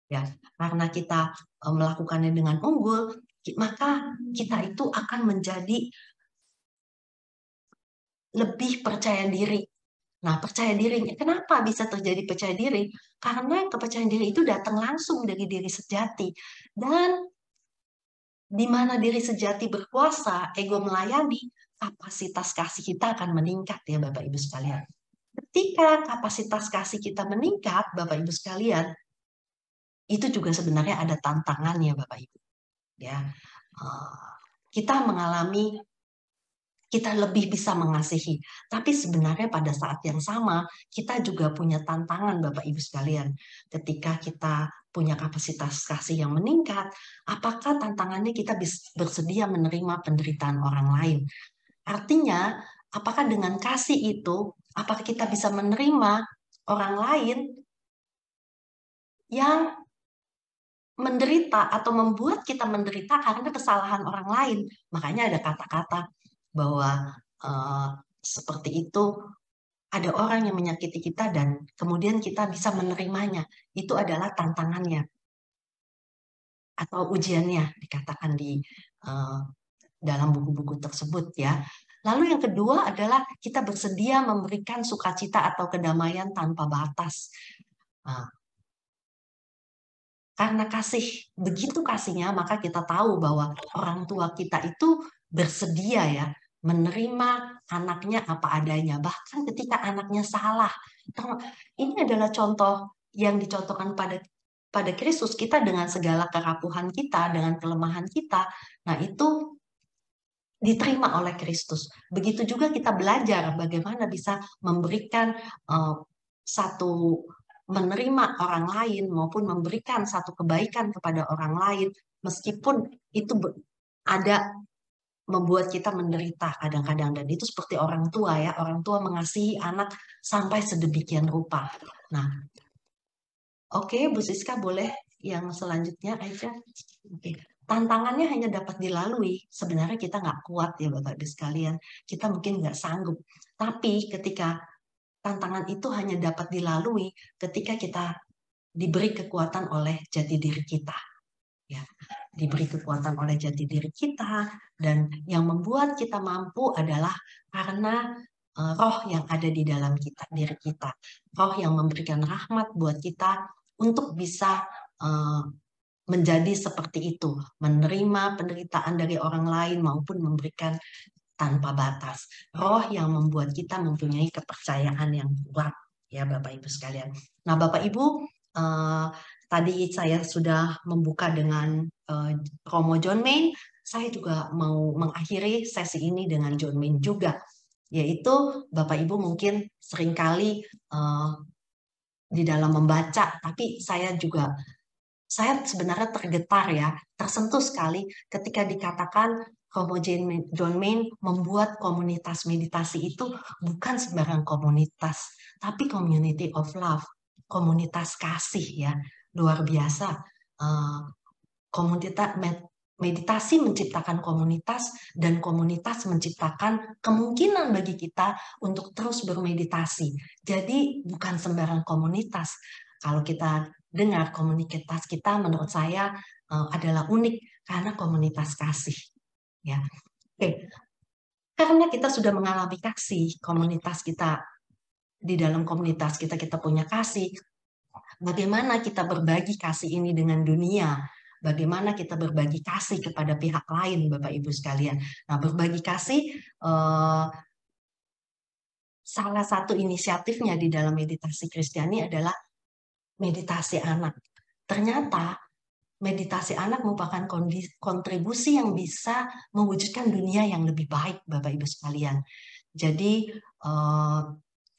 ya. Karena kita melakukannya dengan unggul, maka kita itu akan menjadi lebih percaya diri. Nah, percaya dirinya, kenapa bisa terjadi percaya diri? Karena kepercayaan diri itu datang langsung dari diri sejati. Dan di mana diri sejati berkuasa, ego melayani, kapasitas kasih kita akan meningkat ya Bapak Ibu sekalian. Ketika kapasitas kasih kita meningkat, Bapak Ibu sekalian, itu juga sebenarnya ada tantangannya Bapak Ibu. Ya, kita mengalami, kita lebih bisa mengasihi, tapi sebenarnya pada saat yang sama kita juga punya tantangan Bapak Ibu sekalian. Ketika kita punya kapasitas kasih yang meningkat, apakah tantangannya kita bersedia menerima penderitaan orang lain? Artinya, apakah dengan kasih itu, apakah kita bisa menerima orang lain yang menderita atau membuat kita menderita karena kesalahan orang lain? Makanya ada kata-kata bahwa seperti itu, ada orang yang menyakiti kita dan kemudian kita bisa menerimanya. Itu adalah tantangannya atau ujiannya, dikatakan di dalam buku-buku tersebut ya. Lalu yang kedua adalah kita bersedia memberikan sukacita atau kedamaian tanpa batas. Karena kasih, begitu kasihnya, maka kita tahu bahwa orang tua kita itu bersedia ya menerima anaknya apa adanya, bahkan ketika anaknya salah. Ini adalah contoh yang dicontohkan pada Kristus. Kita dengan segala kerapuhan kita, dengan kelemahan kita, nah itu diterima oleh Kristus. Begitu juga kita belajar bagaimana bisa memberikan menerima orang lain maupun memberikan satu kebaikan kepada orang lain, meskipun itu ada membuat kita menderita kadang-kadang. Dan itu seperti orang tua ya, orang tua mengasihi anak sampai sedemikian rupa. Nah, oke, Bu Siska boleh yang selanjutnya Aisyah. Oke. Tantangannya hanya dapat dilalui. Sebenarnya kita nggak kuat ya Bapak-Ibu sekalian. Kita mungkin nggak sanggup. Tapi ketika tantangan itu hanya dapat dilalui ketika kita diberi kekuatan oleh jati diri kita. Ya, diberi kekuatan oleh jati diri kita, dan yang membuat kita mampu adalah karena roh yang ada di dalam kita, diri kita. Roh yang memberikan rahmat buat kita untuk bisa menjadi seperti itu, menerima penderitaan dari orang lain maupun memberikan tanpa batas. Roh yang membuat kita mempunyai kepercayaan yang kuat, ya Bapak Ibu sekalian. Nah Bapak Ibu, tadi saya sudah membuka dengan Romo John Main. Saya juga mau mengakhiri sesi ini dengan John Main juga, yaitu Bapak Ibu mungkin seringkali di dalam membaca, tapi saya sebenarnya tergetar ya, tersentuh sekali ketika dikatakan Romo John Main membuat komunitas meditasi itu bukan sembarang komunitas, tapi community of love, komunitas kasih ya, luar biasa. Komunitas meditasi menciptakan komunitas, dan komunitas menciptakan kemungkinan bagi kita untuk terus bermeditasi. Jadi bukan sembarang komunitas. Kalau kita dengar komunitas kita, menurut saya adalah unik karena komunitas kasih. Ya, oke. Karena kita sudah mengalami kasih, komunitas kita, di dalam komunitas kita punya kasih. Bagaimana kita berbagi kasih ini dengan dunia? Bagaimana kita berbagi kasih kepada pihak lain, Bapak Ibu sekalian? Nah, berbagi kasih salah satu inisiatifnya di dalam meditasi Kristiani adalah meditasi anak. Ternyata meditasi anak merupakan kontribusi yang bisa mewujudkan dunia yang lebih baik, Bapak Ibu sekalian. Jadi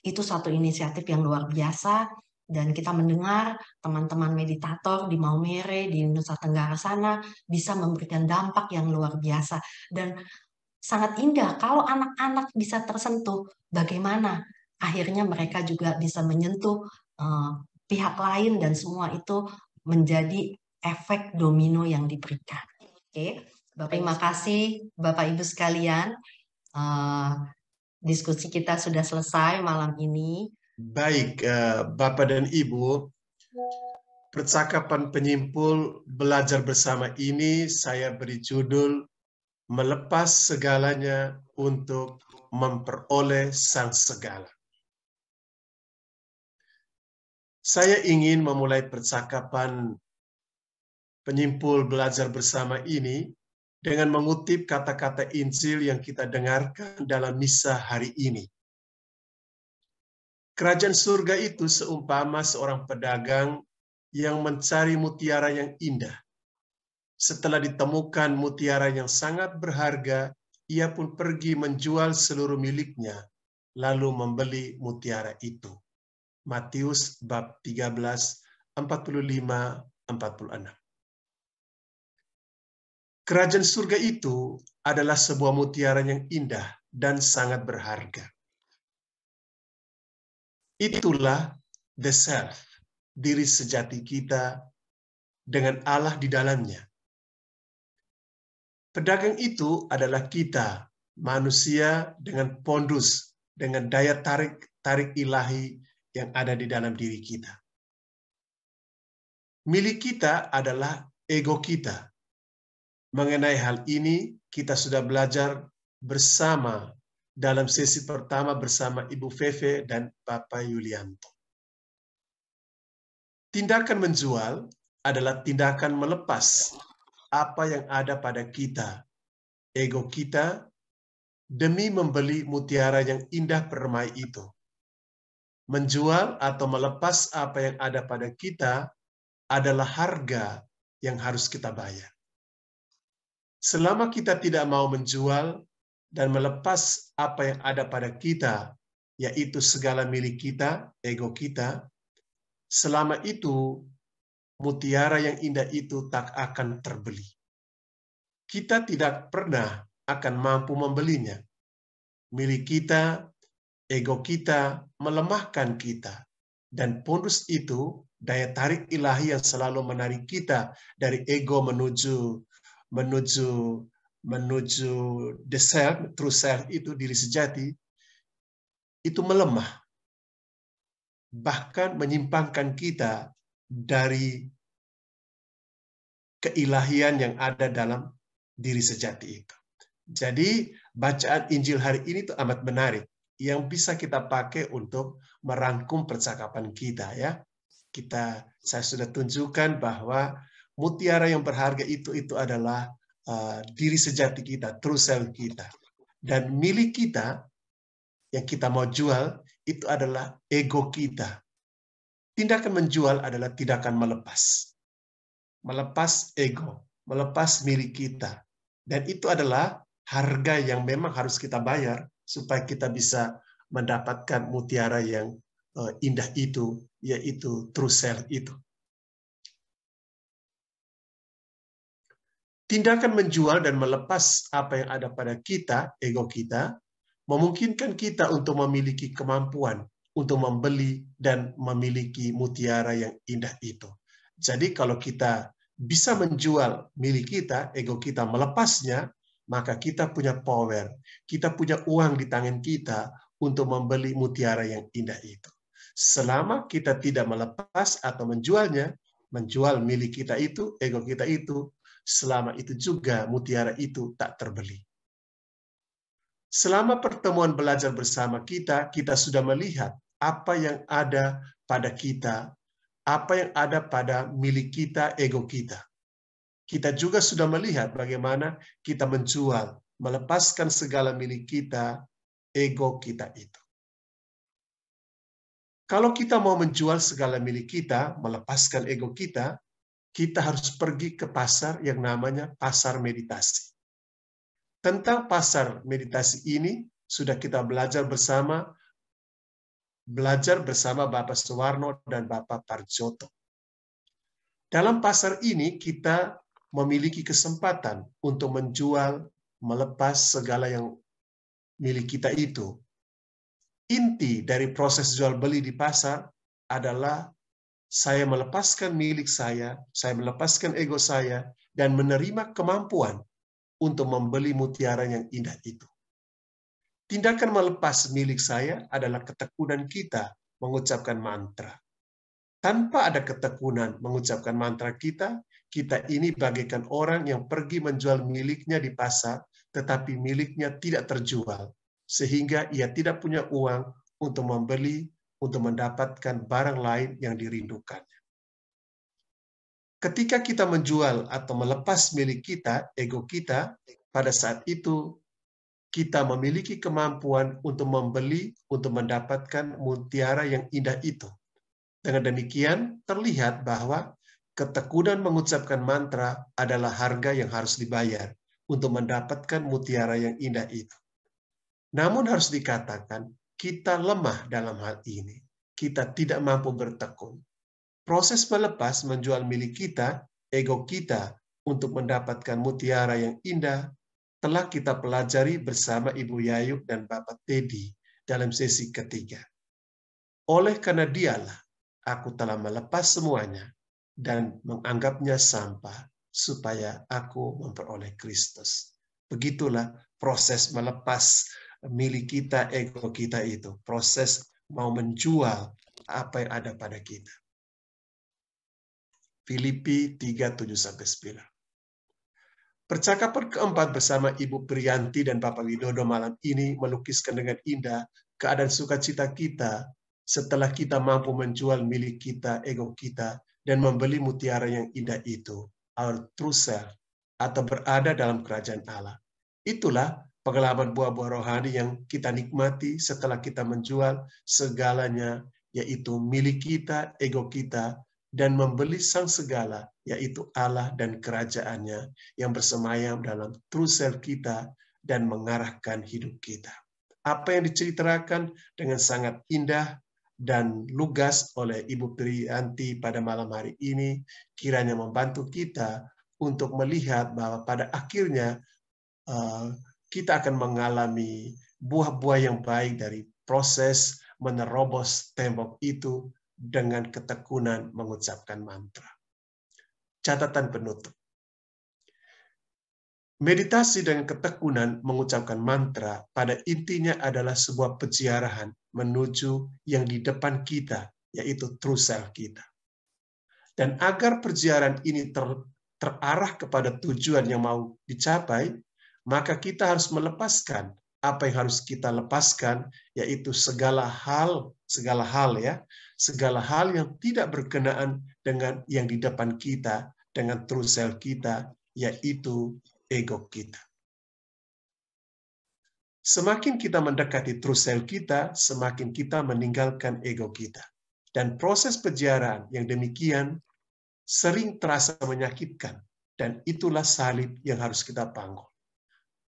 itu satu inisiatif yang luar biasa, dan kita mendengar teman-teman meditator di Maumere, di Nusa Tenggara sana bisa memberikan dampak yang luar biasa. Dan sangat indah kalau anak-anak bisa tersentuh, bagaimana akhirnya mereka juga bisa menyentuh pihak lain, dan semua itu menjadi efek domino yang diberikan. Oke, terima kasih Bapak Ibu sekalian. Diskusi kita sudah selesai malam ini. Baik, Bapak dan Ibu, percakapan penyimpul belajar bersama ini saya beri judul Melepas Segalanya untuk Memperoleh Sang Segala. Saya ingin memulai percakapan penyimpul belajar bersama ini dengan mengutip kata-kata Injil yang kita dengarkan dalam misa hari ini. Kerajaan surga itu seumpama seorang pedagang yang mencari mutiara yang indah. Setelah ditemukan mutiara yang sangat berharga, ia pun pergi menjual seluruh miliknya, lalu membeli mutiara itu. Matius bab 13, 45-46. Kerajaan surga itu adalah sebuah mutiara yang indah dan sangat berharga. Itulah the self, diri sejati kita dengan Allah di dalamnya. Pedagang itu adalah kita, manusia dengan pondus, dengan daya tarik ilahi yang ada di dalam diri kita. Milik kita adalah ego kita. Mengenai hal ini, kita sudah belajar bersama dalam sesi pertama bersama Ibu Feve dan Bapak Yulianto. Tindakan menjual adalah tindakan melepas apa yang ada pada kita, ego kita, demi membeli mutiara yang indah permai itu. Menjual atau melepas apa yang ada pada kita adalah harga yang harus kita bayar. Selama kita tidak mau menjual dan melepas apa yang ada pada kita, yaitu segala milik kita, ego kita, selama itu mutiara yang indah itu tak akan terbeli. Kita tidak pernah akan mampu membelinya. Milik kita, ego kita melemahkan kita, dan pondus itu daya tarik ilahi yang selalu menarik kita dari ego menuju the self, true self itu diri sejati, itu melemah. Bahkan menyimpangkan kita dari keilahian yang ada dalam diri sejati itu. Jadi bacaan Injil hari ini itu amat menarik, yang bisa kita pakai untuk merangkum percakapan kita ya. Saya sudah tunjukkan bahwa mutiara yang berharga itu adalah diri sejati kita, true self kita. Dan milik kita yang kita mau jual itu adalah ego kita. Tindakan menjual adalah tindakan melepas. Melepas ego, melepas milik kita. Dan itu adalah harga yang memang harus kita bayar supaya kita bisa mendapatkan mutiara yang indah itu, yaitu true self itu. Tindakan menjual dan melepas apa yang ada pada kita, ego kita, memungkinkan kita untuk memiliki kemampuan untuk membeli dan memiliki mutiara yang indah itu. Jadi kalau kita bisa menjual milik kita, ego kita melepasnya, maka kita punya power, kita punya uang di tangan kita untuk membeli mutiara yang indah itu. Selama kita tidak melepas atau menjualnya, menjual milik kita itu, ego kita itu, selama itu juga mutiara itu tak terbeli. Selama pertemuan belajar bersama kita, kita sudah melihat apa yang ada pada kita, apa yang ada pada milik kita, ego kita. Kita juga sudah melihat bagaimana kita menjual, melepaskan segala milik kita, ego kita itu. Kalau kita mau menjual segala milik kita, melepaskan ego kita, kita harus pergi ke pasar yang namanya pasar meditasi. Tentang pasar meditasi ini sudah kita belajar bersama Bapak Suwarno dan Bapak Parjoto. Dalam pasar ini kita memiliki kesempatan untuk menjual, melepas segala yang milik kita itu. Inti dari proses jual beli di pasar adalah saya melepaskan milik saya melepaskan ego saya, dan menerima kemampuan untuk membeli mutiara yang indah itu. Tindakan melepas milik saya adalah ketekunan kita mengucapkan mantra. Tanpa ada ketekunan mengucapkan mantra kita ini bagaikan orang yang pergi menjual miliknya di pasar, tetapi miliknya tidak terjual, sehingga ia tidak punya uang untuk membeli, untuk mendapatkan barang lain yang dirindukannya. Ketika kita menjual atau melepas milik kita, ego kita, pada saat itu kita memiliki kemampuan untuk membeli, untuk mendapatkan mutiara yang indah itu. Dengan demikian, terlihat bahwa ketekunan mengucapkan mantra adalah harga yang harus dibayar untuk mendapatkan mutiara yang indah itu. Namun harus dikatakan, kita lemah dalam hal ini. Kita tidak mampu bertekun. Proses melepas menjual milik kita, ego kita, untuk mendapatkan mutiara yang indah, telah kita pelajari bersama Ibu Yayu dan Bapak Teddy dalam sesi ketiga. Oleh karena dialah, aku telah melepas semuanya dan menganggapnya sampah, supaya aku memperoleh Kristus. Begitulah proses melepas milik kita, ego kita itu. Proses mau menjual apa yang ada pada kita. Filipi 3:7-9. Percakapan keempat bersama Ibu Priyanti dan Bapak Widodo malam ini melukiskan dengan indah keadaan sukacita kita setelah kita mampu menjual milik kita, ego kita, dan membeli mutiara yang indah itu, our true self, atau berada dalam kerajaan Allah. Itulah pengalaman buah-buah rohani yang kita nikmati setelah kita menjual segalanya, yaitu milik kita, ego kita, dan membeli sang segala, yaitu Allah dan kerajaannya yang bersemayam dalam true self kita dan mengarahkan hidup kita. Apa yang diceritakan dengan sangat indah dan lugas oleh Ibu Priyanti pada malam hari ini kiranya membantu kita untuk melihat bahwa pada akhirnya kita akan mengalami buah-buah yang baik dari proses menerobos tembok itu dengan ketekunan mengucapkan mantra. Catatan penutup. Meditasi dengan ketekunan mengucapkan mantra pada intinya adalah sebuah peziarahan menuju yang di depan kita, yaitu true self kita. Dan agar perziarahan ini terarah kepada tujuan yang mau dicapai, maka kita harus melepaskan apa yang harus kita lepaskan, yaitu segala hal yang tidak berkenaan dengan yang di depan kita, dengan true self kita, yaitu ego kita. Semakin kita mendekati true self kita, semakin kita meninggalkan ego kita. Dan proses penjarahan yang demikian sering terasa menyakitkan. Dan itulah salib yang harus kita panggul.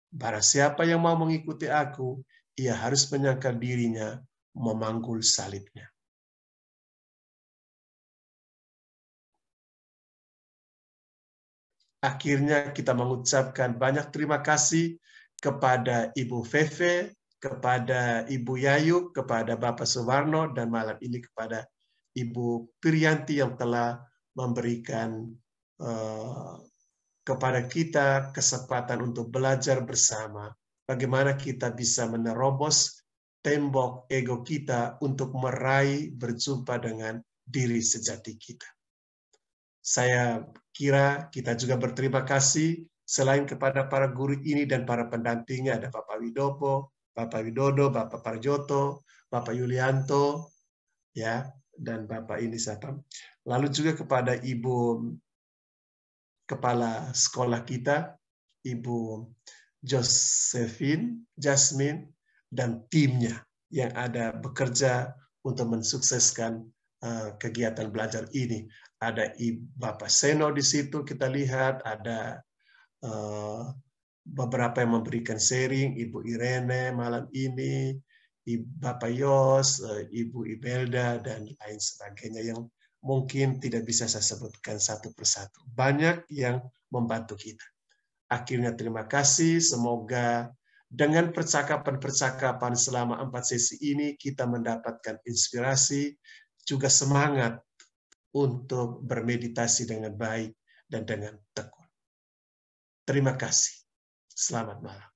Barang siapa yang mau mengikuti aku, ia harus menyangkal dirinya, memanggul salibnya. Akhirnya kita mengucapkan banyak terima kasih kepada Ibu Feve, kepada Ibu Yayu, kepada Bapak Suwarno, dan malam ini kepada Ibu Pirianti yang telah memberikan kepada kita kesempatan untuk belajar bersama bagaimana kita bisa menerobos tembok ego kita untuk meraih berjumpa dengan diri sejati kita. Saya kira kita juga berterima kasih selain kepada para guru ini dan para pendampingnya, ada Bapak Widodo, Bapak Parjoto, Bapak Yulianto, ya, dan Bapak ini siapa. Lalu juga kepada Ibu Kepala Sekolah kita, Ibu Jasmine, dan timnya yang ada bekerja untuk mensukseskan kegiatan belajar ini. Ada Bapak Seno di situ, kita lihat ada beberapa yang memberikan sharing, Ibu Irene malam ini, Bapak Yos, Ibu Ibelda, dan lain sebagainya yang mungkin tidak bisa saya sebutkan satu persatu. Banyak yang membantu kita. Akhirnya terima kasih, semoga dengan percakapan-percakapan selama 4 sesi ini kita mendapatkan inspirasi, juga semangat untuk bermeditasi dengan baik dan dengan tekun. Terima kasih. Selamat malam.